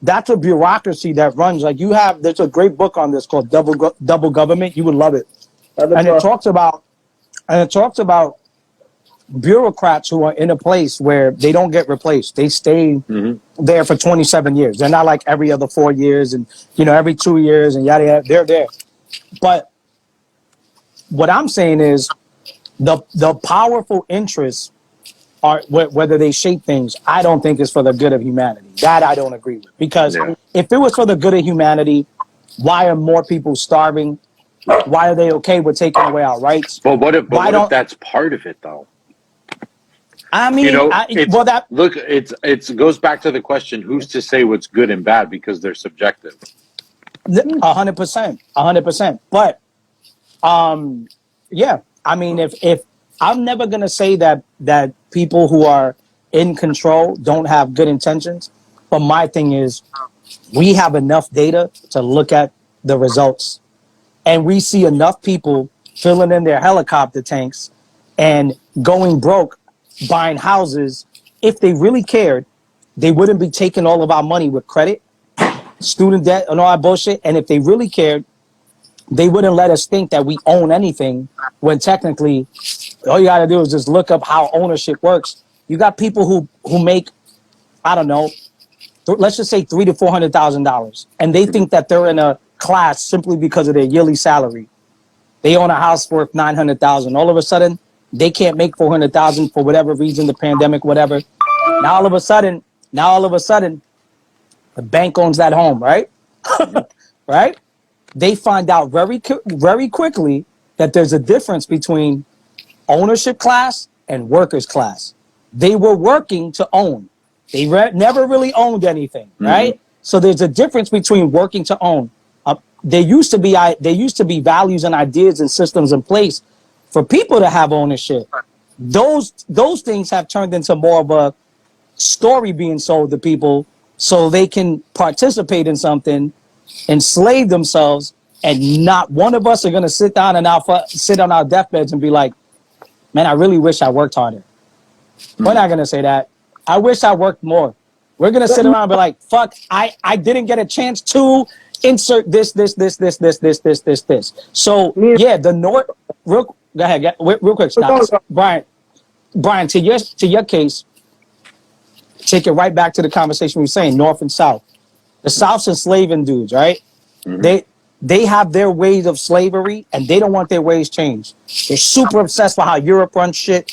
that's a bureaucracy that runs. Like there's a great book on this called Double Government. You would love it. And it talks about bureaucrats who are in a place where they don't get replaced. They stay there for 27 years. They're not like every other 4 years and, you know, every 2 years and yada, yada. They're there. But what I'm saying is the powerful interests are whether they shape things, I don't think is for the good of humanity. That I don't agree with. Because if it was for the good of humanity, why are more people starving? Why are they okay with taking away our rights? But what if Why don't that's part of it though? I mean? You know, That it goes back to the question: who's to say what's good and bad because they're subjective. 100%, 100%. But yeah, I mean, if I'm never gonna say that people who are in control don't have good intentions, but my thing is, we have enough data to look at the results, and we see enough people filling in their helicopter tanks and going broke, buying houses. If they really cared, they wouldn't be taking all of our money with credit, student debt, and all that bullshit. And if they really cared, they wouldn't let us think that we own anything when technically all you got to do is just look up how ownership works. You got people who make, I don't know, let's just say $300,000 to $400,000, and they think that they're in a class simply because of their yearly salary. They own a house worth $900,000. All of a sudden, they can't make $400,000 for whatever reason, the pandemic, whatever. Now all of a sudden, the bank owns that home, right? Right? They find out very quickly that there's a difference between ownership class and workers class. They were working to own. They never really owned anything, right? So there's a difference between working to own. There used to be values and ideas and systems in place for people to have ownership. Those things have turned into more of a story being sold to people so they can participate in something, enslave themselves, and not one of us are going to sit down and sit on our deathbeds and be like, man, I really wish I worked harder. We're not going to say that. I wish I worked more. We're going to sit around and be like, fuck, I didn't get a chance to insert this. So, yeah, the North, go ahead, real quick, Scott. Brian, to your case, take it right back to the conversation we were saying, North and South. The South's enslaving dudes, right? They have their ways of slavery, and they don't want their ways changed. They're super obsessed with how Europe runs shit,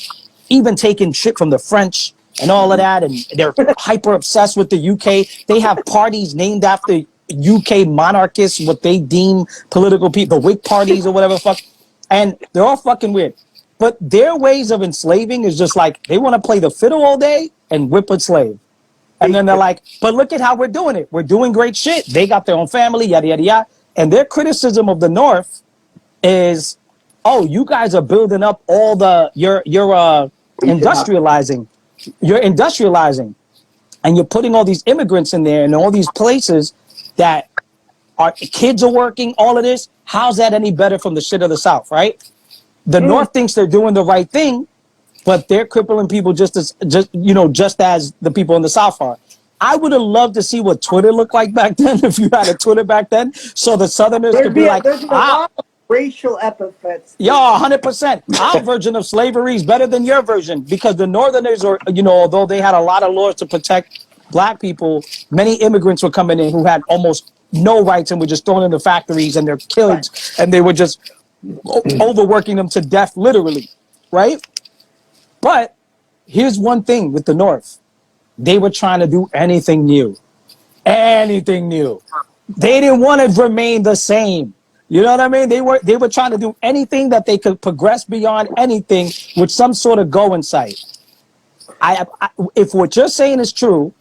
even taking shit from the French and all of that, and they're hyper obsessed with the UK. They have parties named after UK monarchists, what they deem political people, the Whig parties or whatever the fuck, and they're all fucking weird. But their ways of enslaving is just like, they want to play the fiddle all day and whip a slave. And then they're like, but look at how we're doing it. We're doing great shit. They got their own family, yada, yada, yada. And their criticism of the North is, oh, you guys are building up all you're industrializing. You're industrializing. And you're putting all these immigrants in there and all these places that kids are working, all of this. How's that any better from the shit of the South, right? The North thinks they're doing the right thing, but they're crippling people just as the people in the South are. I would have loved to see what Twitter looked like back then, if you had a Twitter back then, so the Southerners could be like, there's a lot of racial epithets. Yo, 100%. Our version of slavery is better than your version, because the Northerners are, although they had a lot of laws to protect black people, many immigrants were coming in who had almost no rights and were just thrown into factories, and their kids, and they were just overworking them to death, literally, right? But here's one thing with the North. They were trying to do anything new. Anything new. They didn't want to remain the same. You know what I mean? They were trying to do anything that they could progress beyond anything with some sort of go in sight. If what you're saying is true,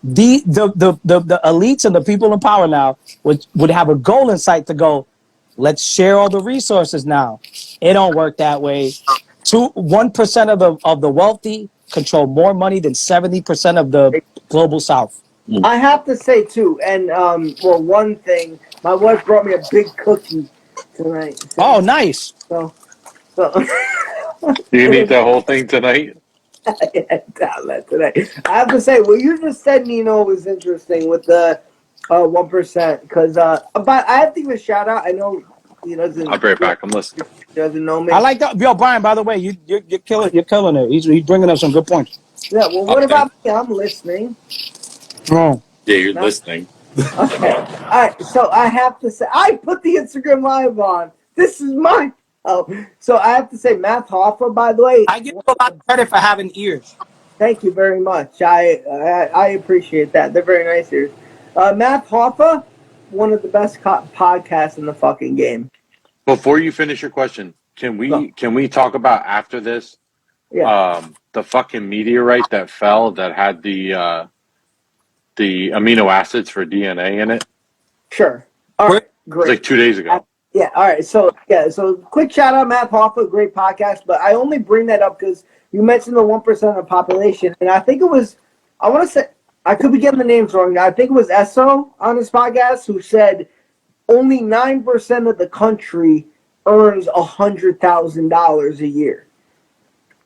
the elites and the people in power now would have a goal in sight to go, let's share all the resources now. It don't work that way. 1% of the wealthy control more money than 70% of the global South. I have to say too, and one thing, my wife brought me a big cookie tonight. Oh, nice. So Do you need the whole thing tonight? Today. I have to say, what you just said, Nino, was interesting with the 1%, because but I have to give a shout out. I know he doesn't. I'll be right back. I'm listening. Doesn't know me. I like that. Yo, Brian, by the way, you're killing it. He's bringing up some good points. Yeah, well, what about me? I'm listening. Oh. Yeah, you're listening. Okay. All right. So I have to say, I put the Instagram live on. This is mine. Oh, so I have to say, Matt Hoffa, by the way. I give you a lot of credit for having ears. Thank you very much. I appreciate that. They're very nice ears. Matt Hoffa, one of the best podcasts in the fucking game. Before you finish your question, can we talk about after this? Yeah. The fucking meteorite that fell that had the amino acids for DNA in it. Sure. All right. Great. It was like 2 days ago. Yeah. All right. So quick shout out, Matt Hoffa, great podcast. But I only bring that up because you mentioned the 1% of the population, and I think it was. I want to say I could be getting the names wrong. I think it was Esso on his podcast who said only 9% of the country earns $100,000 a year.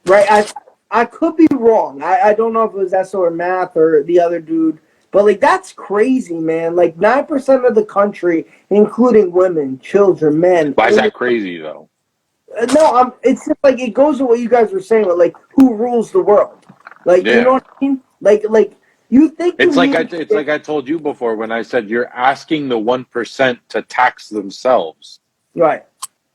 Right? I could be wrong. I don't know if it was Esso or Math or the other dude. But, like, that's crazy, man. Like, 9% of the country, including women, children, men. Why is that crazy, though? No, it's just, like, it goes to what you guys were saying, but, like, who rules the world? Like, Yeah. you know what I mean? Like you think it's like I told you before when I said you're asking the 1% to tax themselves. Right.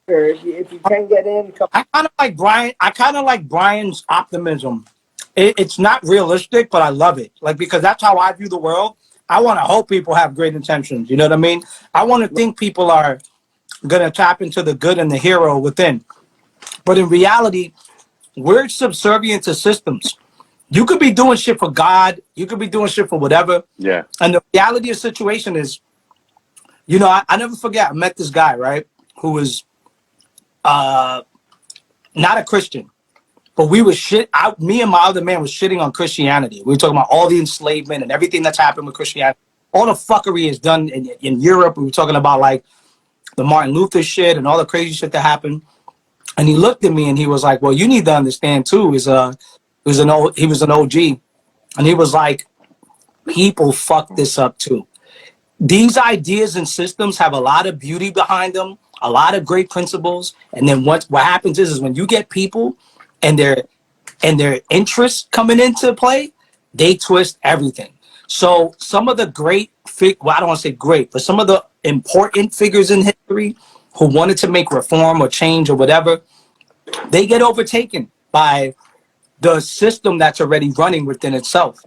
Sure, if you can get in. I kind of like Brian. I kind of like Brian's optimism. It's not realistic, but I love it. Like, because that's how I view the world. I want to hope people have great intentions. You know what I mean? I want to think people are going to tap into the good and the hero within. But in reality, we're subservient to systems. You could be doing shit for God. You could be doing shit for whatever. Yeah. And the reality of the situation is, you know, I never forget, I met this guy, right, who was not a Christian. But we were me and my other man was shitting on Christianity. We were talking about all the enslavement and everything that's happened with Christianity. All the fuckery is done in Europe. We were talking about, like, the Martin Luther shit and all the crazy shit that happened. And he looked at me and he was like, well, you need to understand, too, he was an OG. And he was like, people fuck this up, too. These ideas and systems have a lot of beauty behind them, a lot of great principles. And then what happens is when you get people and their interests coming into play, they twist everything. So some of the I don't want to say great, but some of the important figures in history who wanted to make reform or change or whatever, they get overtaken by the system that's already running within itself.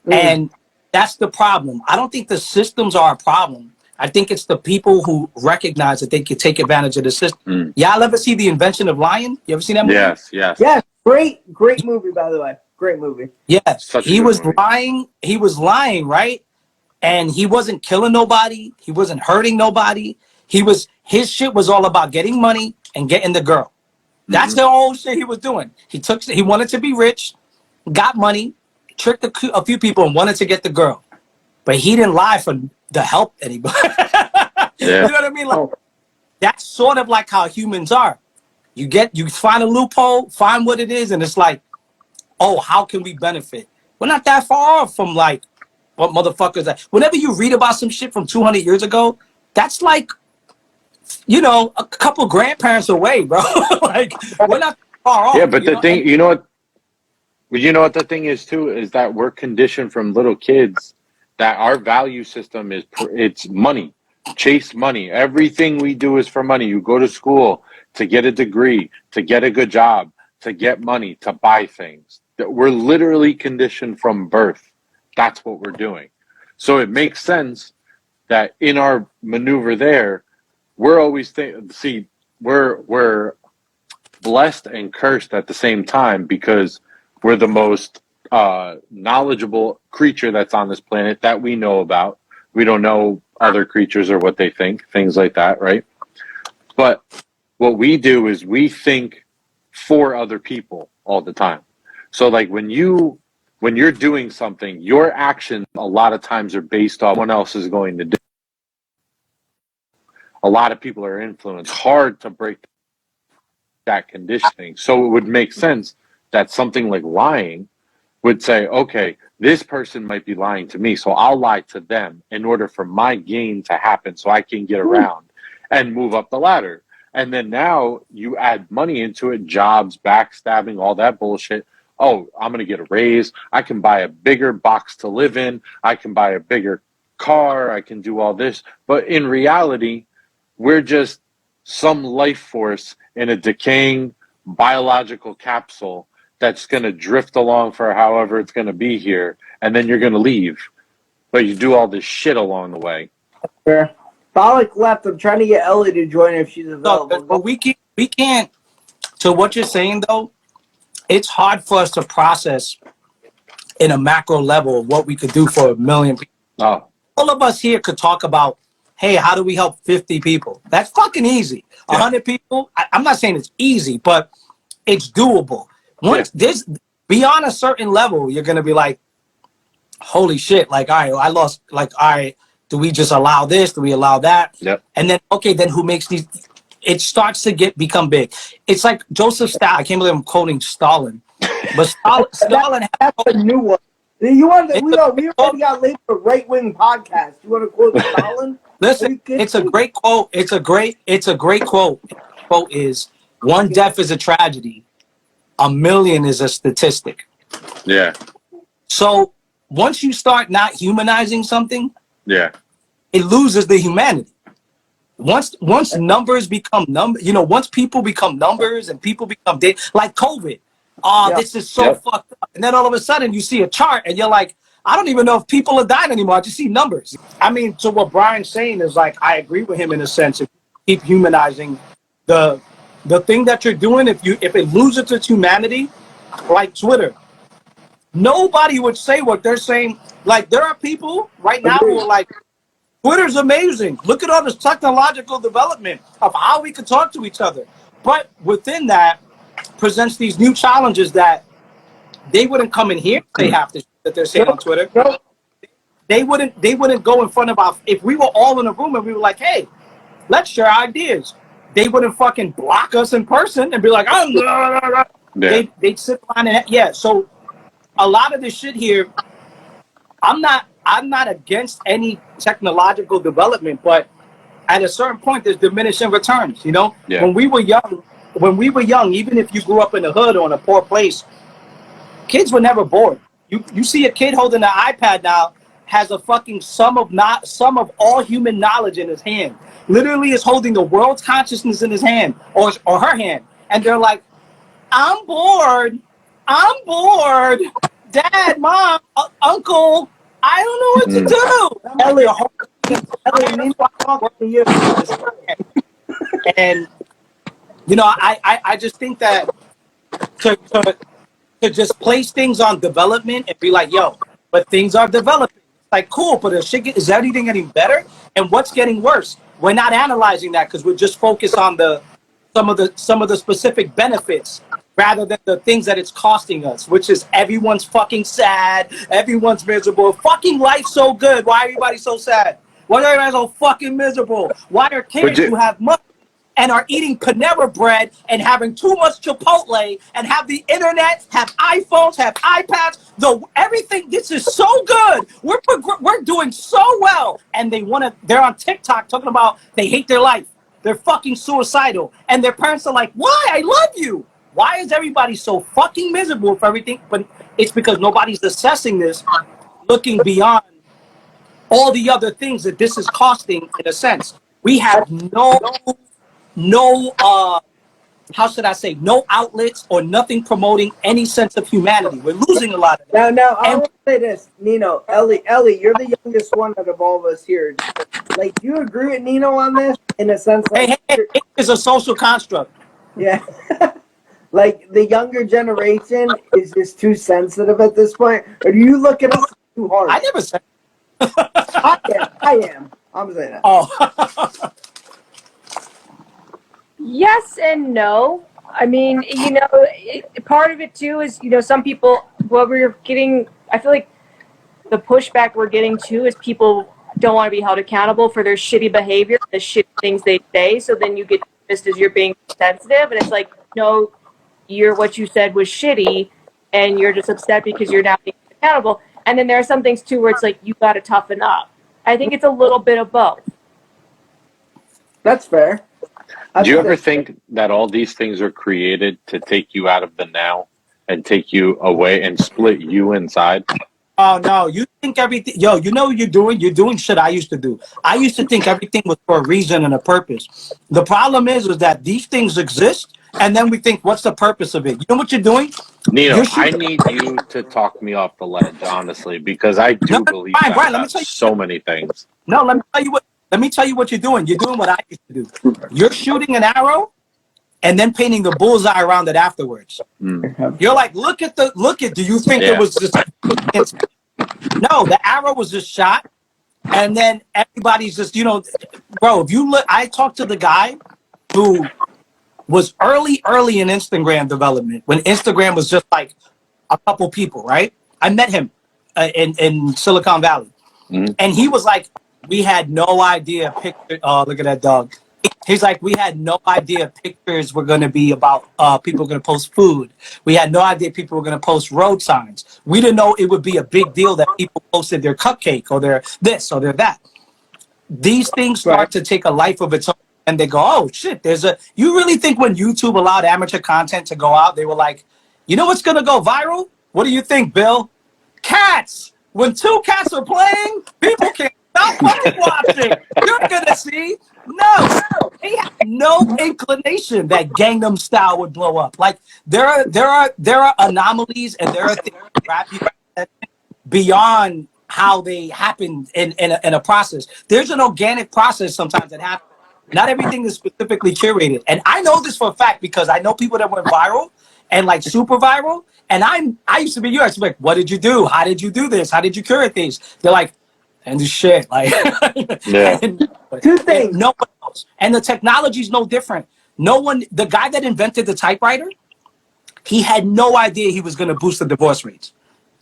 And that's the problem. I don't think the systems are a problem. I think it's the people who recognize that they can take advantage of the system. Y'all ever see The Invention of Lying? You ever seen that movie? Yes. Great movie, by the way. Great movie. Yes. He was lying. He was lying, right? And he wasn't killing nobody. He wasn't hurting nobody. His shit was all about getting money and getting the girl. That's the whole shit he was doing. He wanted to be rich, got money, tricked a few people and wanted to get the girl. But he didn't lie to help anybody. You know what I mean? Like, that's sort of like how humans are. You find a loophole, find what it is, and it's like, oh, how can we benefit? We're not that far off from, like, what motherfuckers are. Whenever you read about some shit from 200 years ago, that's like, you know, a couple grandparents away, bro. Like, we're not far off. Yeah, but the thing, you know what the thing is too, is that we're conditioned from little kids that our value system it's money. Chase money. Everything we do is for money. You go to school to get a degree, to get a good job, to get money, to buy things. We're literally conditioned from birth. That's what we're doing. So it makes sense that in our maneuver there, we're always we're blessed and cursed at the same time because we're the most knowledgeable creature that's on this planet that we know about. We don't know other creatures or what they think, things like that, right? But what we do is we think for other people all the time. So, like, when you're doing something, your actions a lot of times are based on what someone else is going to do. A lot of people are influenced. It's hard to break that conditioning. So it would make sense that something like lying would say, okay, this person might be lying to me, so I'll lie to them in order for my gain to happen so I can get around and move up the ladder. And then now you add money into it, jobs, backstabbing, all that bullshit. Oh, I'm going to get a raise. I can buy a bigger box to live in. I can buy a bigger car. I can do all this. But in reality, we're just some life force in a decaying biological capsule that's going to drift along for however it's going to be here, and then you're going to leave. But you do all this shit along the way. Fair. Bollock left. I'm trying to get Ellie to join if she's available. But we can't. To what you're saying though, it's hard for us to process in a macro level what we could do for 1 million people. Oh. All of us here could talk about, hey, how do we help 50 people? That's fucking easy. 100 people, I'm not saying it's easy, but it's doable. Once this beyond a certain level, you're gonna be like, holy shit, like, all right, I lost, like, all right, do we just allow this? Do we allow that? Yep. And then, okay, then who makes these? It starts to become big. It's like Joseph Stalin. I can't believe I'm quoting Stalin, but Stalin that's a new one. You want to, we already got labeled a right-wing podcast. You want to quote Stalin? Listen, it's a great quote. It's a great quote. The quote is, one death is a tragedy, 1 million is a statistic. Yeah. So once you start not humanizing something, it loses the humanity. Once numbers become once people become numbers and people become dead, like COVID. This is so fucked up. And then all of a sudden you see a chart and you're like, I don't even know if people are dying anymore. I just see numbers. I mean, so what Brian's saying is like, I agree with him in a sense. If you keep humanizing the thing that you're doing, if it loses its humanity, like Twitter, nobody would say what they're saying. Like, there are people right now who are like, Twitter's amazing. Look at all this technological development of how we can talk to each other. But within that presents these new challenges that they wouldn't come in here and say half the shit that they're saying on Twitter. They wouldn't go in front of our, if we were all in a room and we were like, hey, let's share ideas. They wouldn't fucking block us in person and be like, they'd sit behind it. So a lot of this shit here, I'm not against any technological development, but at a certain point, there's diminishing returns. You know, when we were young, even if you grew up in the hood or in a poor place, kids were never bored. You see a kid holding an iPad now, has a fucking sum of all human knowledge in his hand. Literally is holding the world's consciousness in his hand or her hand, and they're like, I'm bored. Dad, Mom, Uncle, I don't know what to do. Ellie, to you. And I just think that to just place things on development and be like, yo, but things are developing. It's like, cool, but is everything getting better? And what's getting worse? We're not analyzing that because we're just focused on some of the specific benefits rather than the things that it's costing us, which is everyone's fucking sad, everyone's miserable. Fucking life's so good. Why are everybody so sad? Why are everybody so fucking miserable? Why are kids who have money and are eating Panera bread and having too much Chipotle and have the internet, have iPhones, have iPads, everything, this is so good. We're doing so well. And they're on TikTok talking about they hate their life. They're fucking suicidal. And their parents are like, why? I love you. Why is everybody so fucking miserable for everything? But it's because nobody's assessing this, looking beyond all the other things that this is costing in a sense. We have no how should I say, no outlets or nothing promoting any sense of humanity. We're losing a lot of that. Now, I want to say this, Nino, Ellie, you're the youngest one out of all of us here. Like, do you agree with Nino on this? In a sense, like, hey, it's a social construct. Yeah. Like, the younger generation is just too sensitive at this point? Or do you look at us too hard? I never said I am. I'm saying that. Oh. Yes and no. I mean, part of it too is, some people, what we're getting, I feel like the pushback we're getting too is people don't want to be held accountable for their shitty behavior, the shitty things they say. So then you get dismissed as you're being sensitive. And it's like, no, what you said was shitty and you're just upset because you're not being accountable. And then there are some things too where it's like, you got to toughen up. I think it's a little bit of both. That's fair. Do you ever think that all these things are created to take you out of the now and take you away and split you inside? Oh, no. You think everything... Yo, you know what you're doing? You're doing shit I used to do. I used to think everything was for a reason and a purpose. The problem is that these things exist, and then we think, what's the purpose of it? You know what you're doing? Nino, I need you to talk me off the ledge, honestly, because I do believe Brian, let me about tell you so many things. No, let me tell you what... let me tell you what you're doing. You're doing what I used to do. You're shooting an arrow and then painting the bullseye around it afterwards. You're like, look at. Do you think it was just? No, the arrow was just shot, and then everybody's just, bro. If you look, I talked to the guy who was early in Instagram development when Instagram was just like a couple people, right? I met him in Silicon Valley, and he was like, we had no idea. Oh, look at that dog. He's like, we had no idea pictures were going to be about people going to post food. We had no idea people were going to post road signs. We didn't know it would be a big deal that people posted their cupcake or their this or their that. These things start to take a life of its own, and they go, oh shit, you really think when YouTube allowed amateur content to go out, they were like, you know what's going to go viral? What do you think, Bill? Cats. When 2 cats are playing, people can't stop fucking watching. You're going to see. No, they had no inclination that Gangnam Style would blow up. Like there are anomalies, and there are things that grab you beyond how they happen in a process. There's an organic process sometimes that happens. Not everything is specifically curated, and I know this for a fact because I know people that went viral and like super viral. And I used to be you. I used to be like, what did you do? How did you do this? How did you curate these? They're like, and the shit, like, and, 2 things. No one knows. And the technology is no different. The guy that invented the typewriter, he had no idea he was going to boost the divorce rates.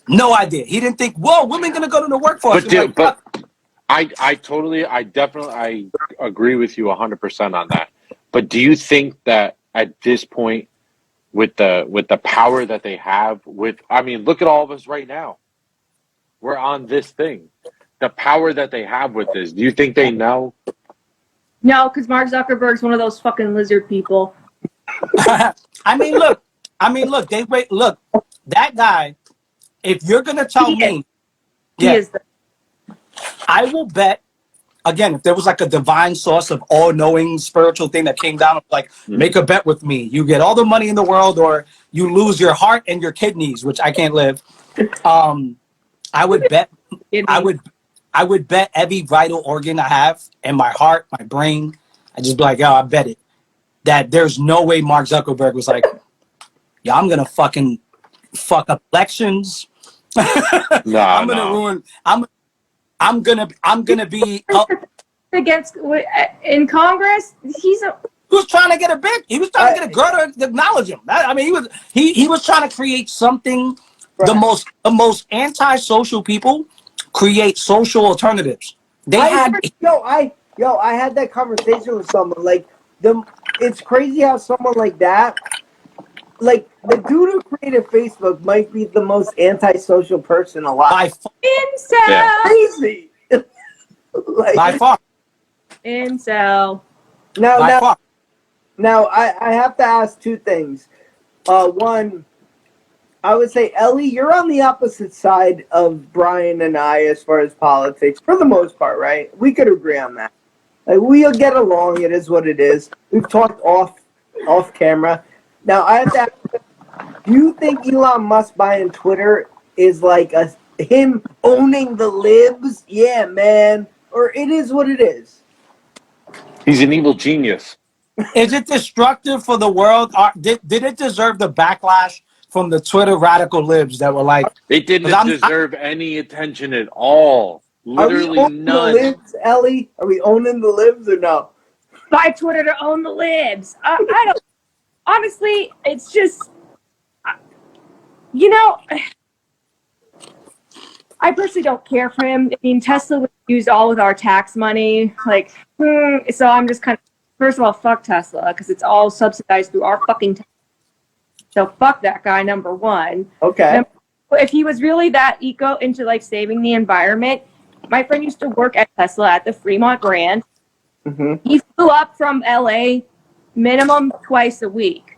No idea. He didn't think, whoa, women going to go to the workforce. But I definitely agree with you 100% on that. But do you think that at this point, with the power that they have, look at all of us right now. We're on this thing. The power that they have with this, do you think they know? No, because Mark Zuckerberg's one of those fucking lizard people. Look, that guy, if you're going to tell me, I will bet, again, if there was like a divine source of all-knowing spiritual thing that came down, like, make a bet with me. You get all the money in the world or you lose your heart and your kidneys, which I can't live. I would bet, I would bet every vital organ I have and my heart, my brain. I just be like, yo, I bet it. That there's no way Mark Zuckerberg was like, yeah, I'm going to fucking fuck up elections. I'm going to ruin, I'm gonna be against in Congress. He was trying to get a big. He was trying to get a girl to acknowledge him. He was trying to create something. Right. The most anti-social people create social alternatides. I had that conversation with someone. Like it's crazy how someone like that, like the dude who created Facebook, might be the most antisocial person alive. Incel. Crazy. By far. Incel. Now, I have to ask 2 things. One, I would say, Ellie, you're on the opposite side of Brian and I as far as politics, for the most part, right? We could agree on that. Like, we'll get along. It is what it is. We've talked off camera. Now, I have to ask, do you think Elon Musk buying Twitter is like him owning the libs? Yeah, man. Or it is what it is? He's an evil genius. Is it destructive for the world? Did it deserve the backlash from the Twitter radical libs that were like... It didn't deserve any attention at all. Literally none. The libs, Ellie? Are we owning the libs or no? Buy Twitter to own the libs. I don't... Honestly, it's just... I personally don't care for him. I mean, Tesla was used all with our tax money. Like, so I'm just kind of... First of all, fuck Tesla, because it's all subsidized through our fucking tax. So fuck that guy, number one. Okay. If he was really that eco into like saving the environment, my friend used to work at Tesla at the Fremont Grand. Mm-hmm. He flew up from LA minimum twice a week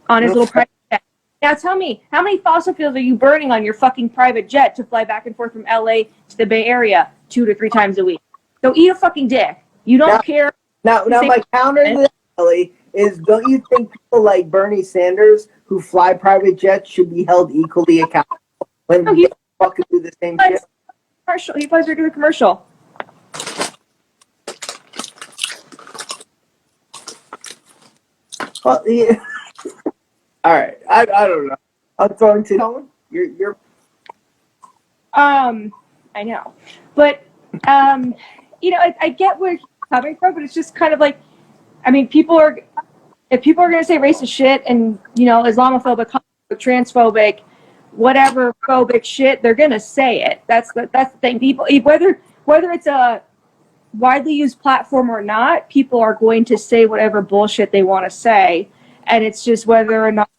on his little private jet. Now tell me, how many fossil fuels are you burning on your fucking private jet to fly back and forth from LA to the Bay Area 2 to 3 times a week? So eat a fucking dick. You don't care. Now my counter to that, Ellie, is don't you think people like Bernie Sanders who fly private jets should be held equally accountable when they fucking do the same shit? Commercial. He flies right to a commercial. Well, yeah. All right. I don't know. I'm throwing to Colin. You're. I know, but you know, I get where he's coming from, but it's just kind of like, I mean, if people are going to say racist shit and, you know, Islamophobic, transphobic, whatever phobic shit, they're going to say it. That's the thing. People, whether it's a widely used platform or not, people are going to say whatever bullshit they want to say, and it's just whether or not,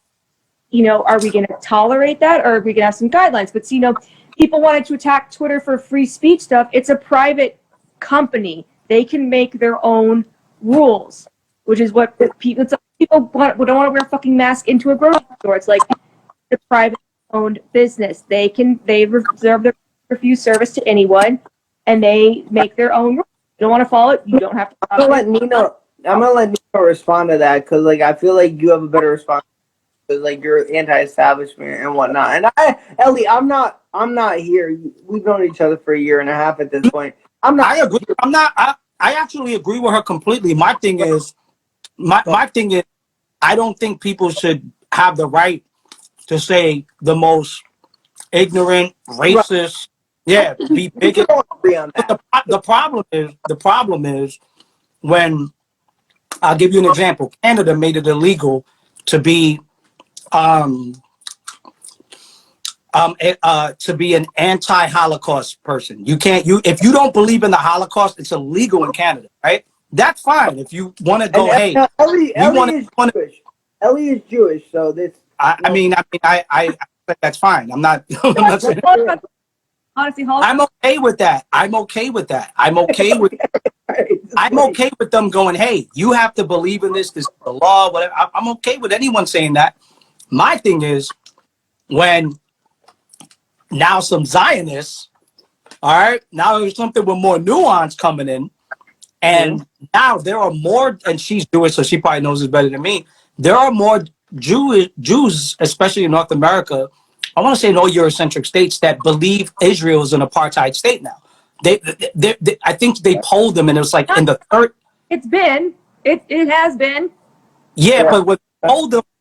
you know, are we going to tolerate that, or are we going to have some guidelines? But you know, people wanted to attack Twitter for free speech stuff. It's a private company. They can make their own rules, which is what people don't want to wear a fucking mask into a grocery store. It's like the private owned business. They reserve their refuse service to anyone, and they make their own rules. You don't want to follow it, you don't have to. I'm gonna let Nino respond to that because like I feel like you have a better response because like you're anti-establishment and whatnot. And Ellie, I'm not here. We've known each other for a year and a half at this point. I agree. I actually agree with her completely. My thing is, I don't think people should have the right to say the most ignorant, racist, be bigoted. The problem is when, I'll give you an example. Canada made it illegal to be an anti-Holocaust person. If you don't believe in the Holocaust, it's illegal in Canada, right? That's fine. If you want to go, Ellie is Jewish, so this. I mean, I that's fine. I'm not. I'm not saying. Honestly, I'm okay with that. I'm okay with them going, hey, you have to believe in this. This is the law. Whatever. I'm okay with anyone saying that. My thing is when now some Zionists, all right, now there's something with more nuance coming in, and now there are more. And she's Jewish, so she probably knows this better than me. There are more Jews, especially in North America, I want to say in all Eurocentric states, that believe Israel is an apartheid state now. They I think they polled them, and it was like in the third. It has been. Yeah, but when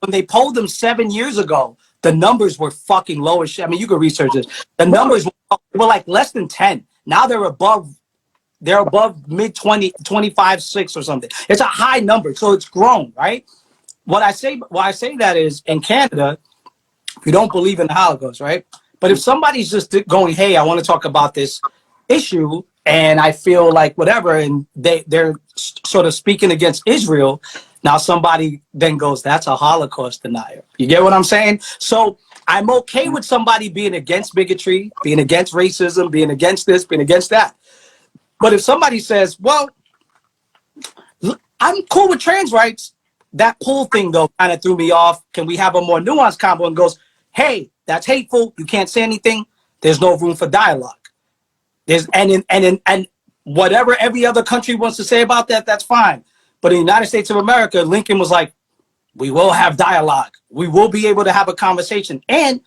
they polled them 7 years ago, the numbers were fucking low as shit. I mean, you can research this. The numbers were like less than 10. Now they're above mid 20, 25, 6 or something. It's a high number, so it's grown, right? Why I say that is in Canada, you don't believe in the Holocaust, right? But if somebody's just going, hey, I want to talk about this issue, and I feel like whatever, and they're sort of speaking against Israel, now somebody then goes, that's a Holocaust denier. You get what I'm saying? So I'm okay with somebody being against bigotry, being against racism, being against this, being against that. But if somebody says, well, I'm cool with trans rights, that pull thing, though, kind of threw me off. Can we have a more nuanced combo? And goes, hey, that's hateful. You can't say anything. There's no room for dialogue. And whatever every other country wants to say about that, that's fine. But in the United States of America, Lincoln was like, we will have dialogue. We will be able to have a conversation. And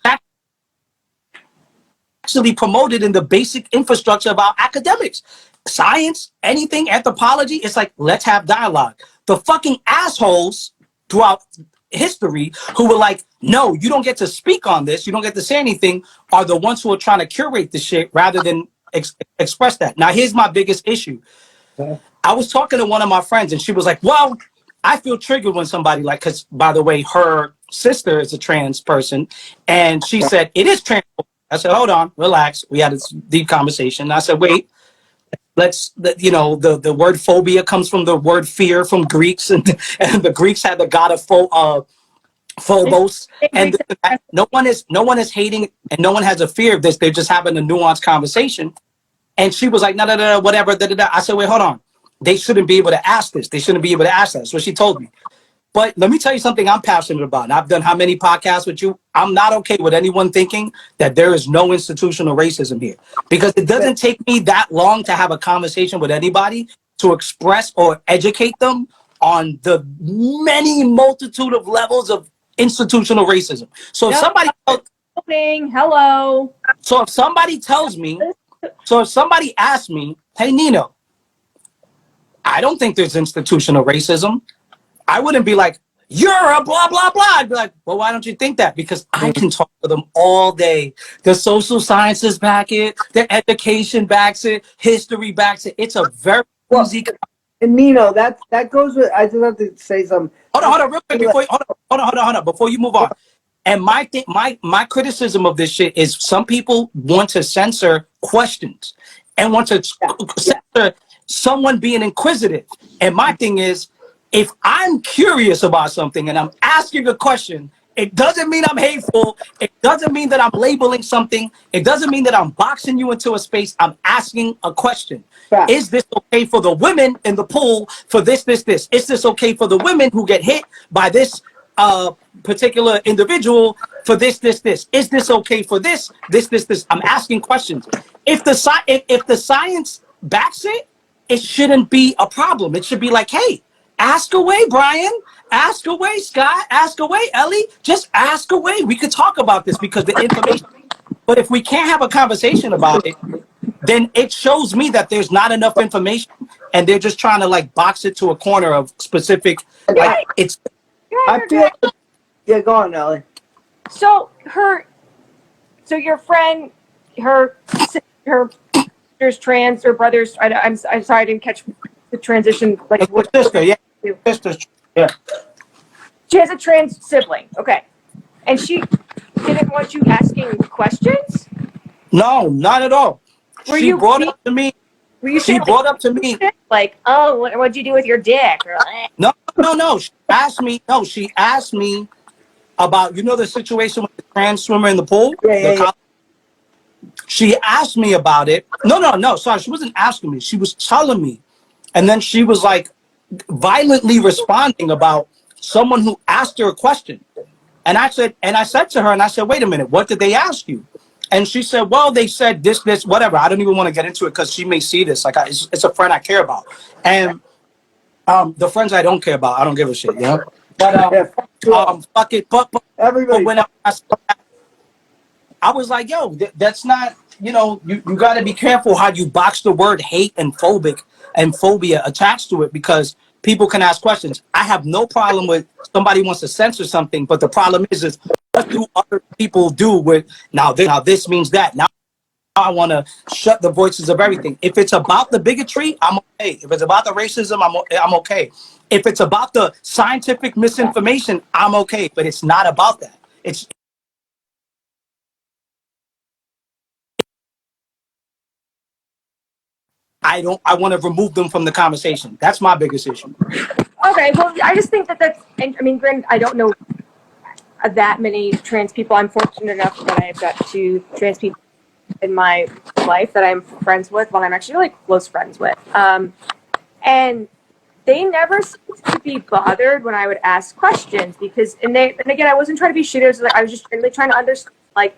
actually promoted in the basic infrastructure of our academics. Science, anything, anthropology, it's like, let's have dialogue. The fucking assholes throughout history who were like, no, you don't get to speak on this, you don't get to say anything, are the ones who are trying to curate the shit rather than express that. Now, here's my biggest issue. I was talking to one of my friends and she was like, well, I feel triggered when somebody like, because by the way, her sister is a trans person, and she said, it is trans. I said, hold on, relax. We had this deep conversation. And I said, wait. The word phobia comes from the word fear from Greeks, and the Greeks had the god of phobos, and no one is hating, and no one has a fear of this. They're just having a nuanced conversation. And she was like, no, whatever. I said, wait, hold on. They shouldn't be able to ask this. They shouldn't be able to ask that. That's what she told me. But let me tell you something I'm passionate about. And I've done how many podcasts with you? I'm not okay with anyone thinking that there is no institutional racism here. Because it doesn't take me that long to have a conversation with anybody to express or educate them on the many multitude of levels of institutional racism. So if somebody asks me, hey, Nino, I don't think there's institutional racism, I wouldn't be like, you're a blah, blah, blah. I'd be like, well, why don't you think that? Because I can talk to them all day. The social sciences back it, the education backs it, history backs it. It's a very easy. And Nino, that goes with. I just have to say something. Hold on, real quick before hold on, before you move on. And my criticism of this shit is some people want to censor questions and want to censor someone being inquisitive. And my thing is, if I'm curious about something and I'm asking a question, it doesn't mean I'm hateful. It doesn't mean that I'm labeling something. It doesn't mean that I'm boxing you into a space. I'm asking a question. Fact. Is this okay for the women in the pool for this? Is this okay for the women who get hit by this particular individual for this? Is this okay for this? I'm asking questions. If the science backs it, it shouldn't be a problem. It should be like, hey, ask away, Brian. Ask away, Scott. Ask away, Ellie. Just ask away. We could talk about this because the information. But if we can't have a conversation about it, then it shows me that there's not enough information, and they're just trying to like box it to a corner of specific. Like it's. I feel. Yeah, go on, Ellie. So your friend, her sister's trans, or brother's. I'm sorry, I didn't catch the transition. Like what Sister, yeah, sister, yeah. She has a trans sibling. Okay, and she didn't want you asking questions. No, not at all. She brought up to me. She brought up to me like, oh, what'd you do with your dick? Or, No. She asked me. No, she asked me about the situation with the trans swimmer in the pool. Yeah. She asked me about it. No. Sorry, she wasn't asking me. She was telling me, and then she was like violently responding about someone who asked her a question. And I said to her, wait a minute, what did they ask you? And she said, well, they said this, whatever. I don't even want to get into it because she may see this. Like, it's a friend I care about. And the friends I don't care about, I don't give a shit, But fuck it. But everybody. When I was like, yo, that's not, you got to be careful how you box the word hate and phobic and phobia attached to it, because people can ask questions. I have no problem with somebody wants to censor something, but the problem is what do other people do with now this means that. Now I want to shut the voices of everything. If it's about the bigotry, I'm okay. If it's about the racism, I'm okay. If it's about the scientific misinformation, I'm okay. But it's not about that. I want to remove them from the conversation. That's my biggest issue. Okay, well, I just think that's, I mean, granted, I don't know that many trans people. I'm fortunate enough that I've got 2 trans people in my life that I'm friends with, well, I'm actually really close friends with. And they never seemed to be bothered when I would ask questions because, and again, I wasn't trying to be shitty. I was just really trying to understand, like,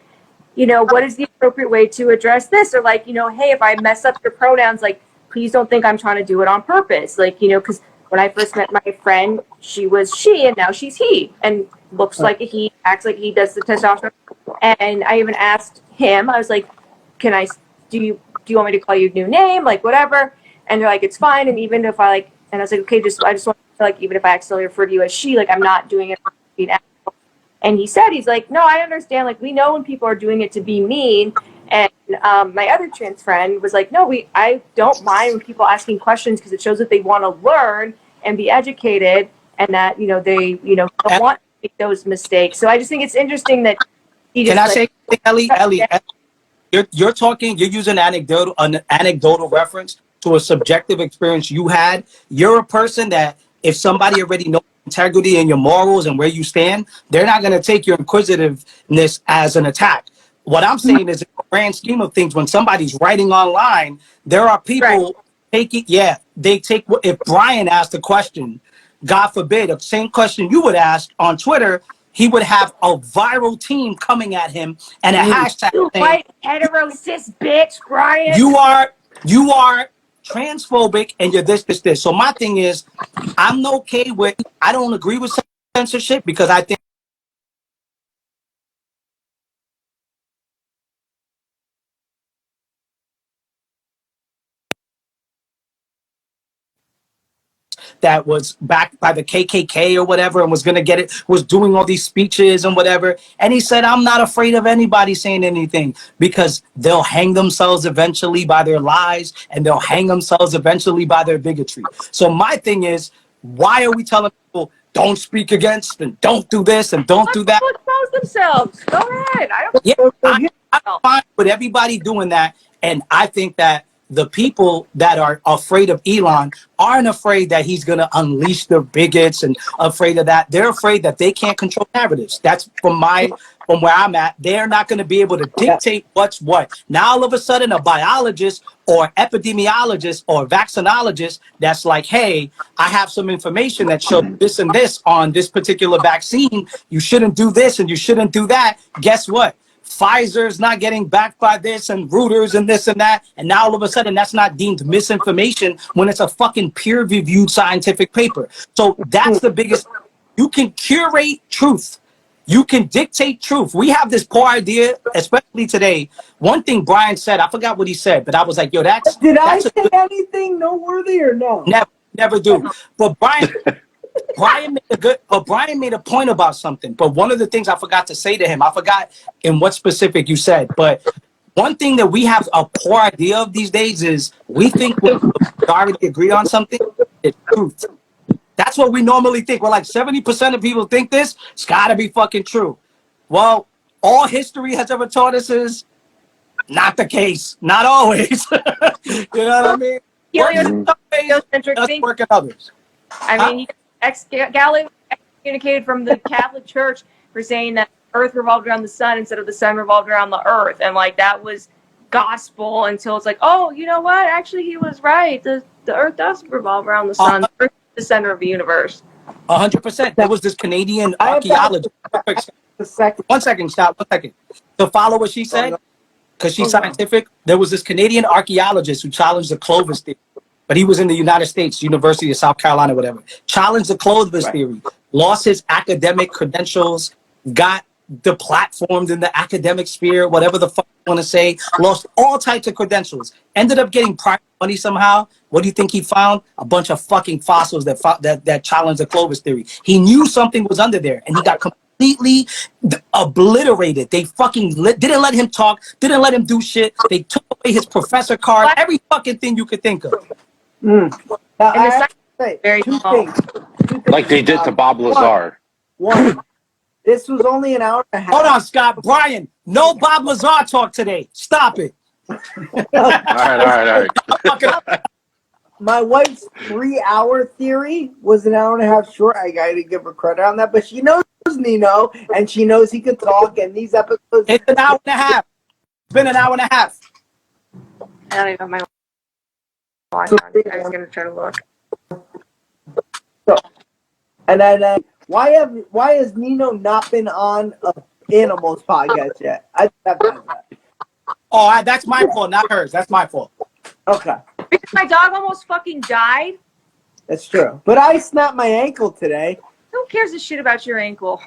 what is the appropriate way to address this? Or like, hey, if I mess up your pronouns, like, please don't think I'm trying to do it on purpose. Like, because when I first met my friend, she was she and now she's he and looks like a he, acts like he, does the testosterone. And I even asked him, I was like, do you want me to call you a new name? Like, whatever. And they're like, it's fine. And even if I and I was like, okay, I just want to, like, even if I accidentally refer to you as she, like, I'm not doing it for being asshole. And he's like, no, I understand. Like, we know when people are doing it to be mean. And my other trans friend was like, no, I don't mind when people asking questions because it shows that they want to learn and be educated and that, they, don't want to make those mistakes. So I just think it's interesting that he just, can I say, Ellie, you're using an anecdotal reference to a subjective experience you had. You're a person that if somebody already knows integrity and your morals and where you stand, they're not going to take your inquisitiveness as an attack. What I'm saying is, in the grand scheme of things, when somebody's writing online, there are people taking, if Brian asked a question, God forbid, the same question you would ask on Twitter, he would have a viral team coming at him and a hashtag you saying, white hetero cis bitch, Brian. you are transphobic and you're this. So my thing is, I don't agree with censorship because I think that was backed by the KKK or whatever and was going to get it, was doing all these speeches and whatever. And he said, I'm not afraid of anybody saying anything because they'll hang themselves eventually by their lies and they'll hang themselves eventually by their bigotry. So my thing is, why are we telling people don't speak against and don't do this and don't do that? Expose themselves. Go ahead. Yeah, I'm fine with everybody doing that. And I think that the people that are afraid of Elon aren't afraid that he's going to unleash the bigots and afraid of that. They're afraid that they can't control narratives. That's from where I'm at. They're not going to be able to dictate what's what. Now, all of a sudden, a biologist or epidemiologist or vaccinologist that's like, hey, I have some information that shows this and this on this particular vaccine. You shouldn't do this and you shouldn't do that. Guess what? Pfizer's not getting backed by this and Reuters and this and that. And now all of a sudden that's not deemed misinformation when it's a fucking peer-reviewed scientific paper. So that's the biggest. You can curate truth. You can dictate truth. We have this poor idea, especially today. One thing Brian said, I forgot what he said, but I was like, yo, that's... Did I say anything noteworthy or no? Never do. But Brian made a point about something. But one of the things I forgot to say to him, I forgot in what specific you said, but one thing that we have a poor idea of these days is we think we already agree on something, it's truth. That's what we normally think. We're like 70% of people think this, it's gotta be fucking true. Well, all history has ever taught us is not the case. Not always. You know what I mean? Heliocentric work in others. I mean, Galileo excommunicated from the Catholic Church for saying that Earth revolved around the sun instead of the sun revolved around the Earth, and like that was gospel until it's like, oh, you know what? Actually, he was right. The Earth does revolve around the sun. The Earth is the center of the universe. 100%. There was this Canadian archaeologist. One second, stop. 1 second. To follow what she said, because she's scientific, there was this Canadian archaeologist who challenged the Clovis theory. But he was in the United States, University of South Carolina, whatever. Challenged the Clovis theory, lost his academic credentials, got deplatformed in the academic sphere, whatever the fuck you want to say, lost all types of credentials, ended up getting private money somehow. What do you think he found? A bunch of fucking fossils that challenged the Clovis theory. He knew something was under there, and he got completely obliterated. They fucking didn't let him talk, didn't let him do shit. They took away his professor card, every fucking thing you could think of. Now, I say very two small. things. Like they did to Bob Lazar. One, this was only an hour and a half. Hold on, Scott. Brian, no Bob Lazar talk today. Stop it. All right. My wife's 3-hour theory was an hour and a half short. I got to give her credit on that, but she knows Nino, and she knows he can talk, and these episodes... It's an hour and a half. It's been an hour and a half. I don't even have my watch on. I was going to try to look. So, and then, why has Nino not been on Animals podcast yet? I have that. Oh, that's my fault, not hers. That's my fault. Okay. Because my dog almost fucking died. That's true. But I snapped my ankle today. Who cares a shit about your ankle?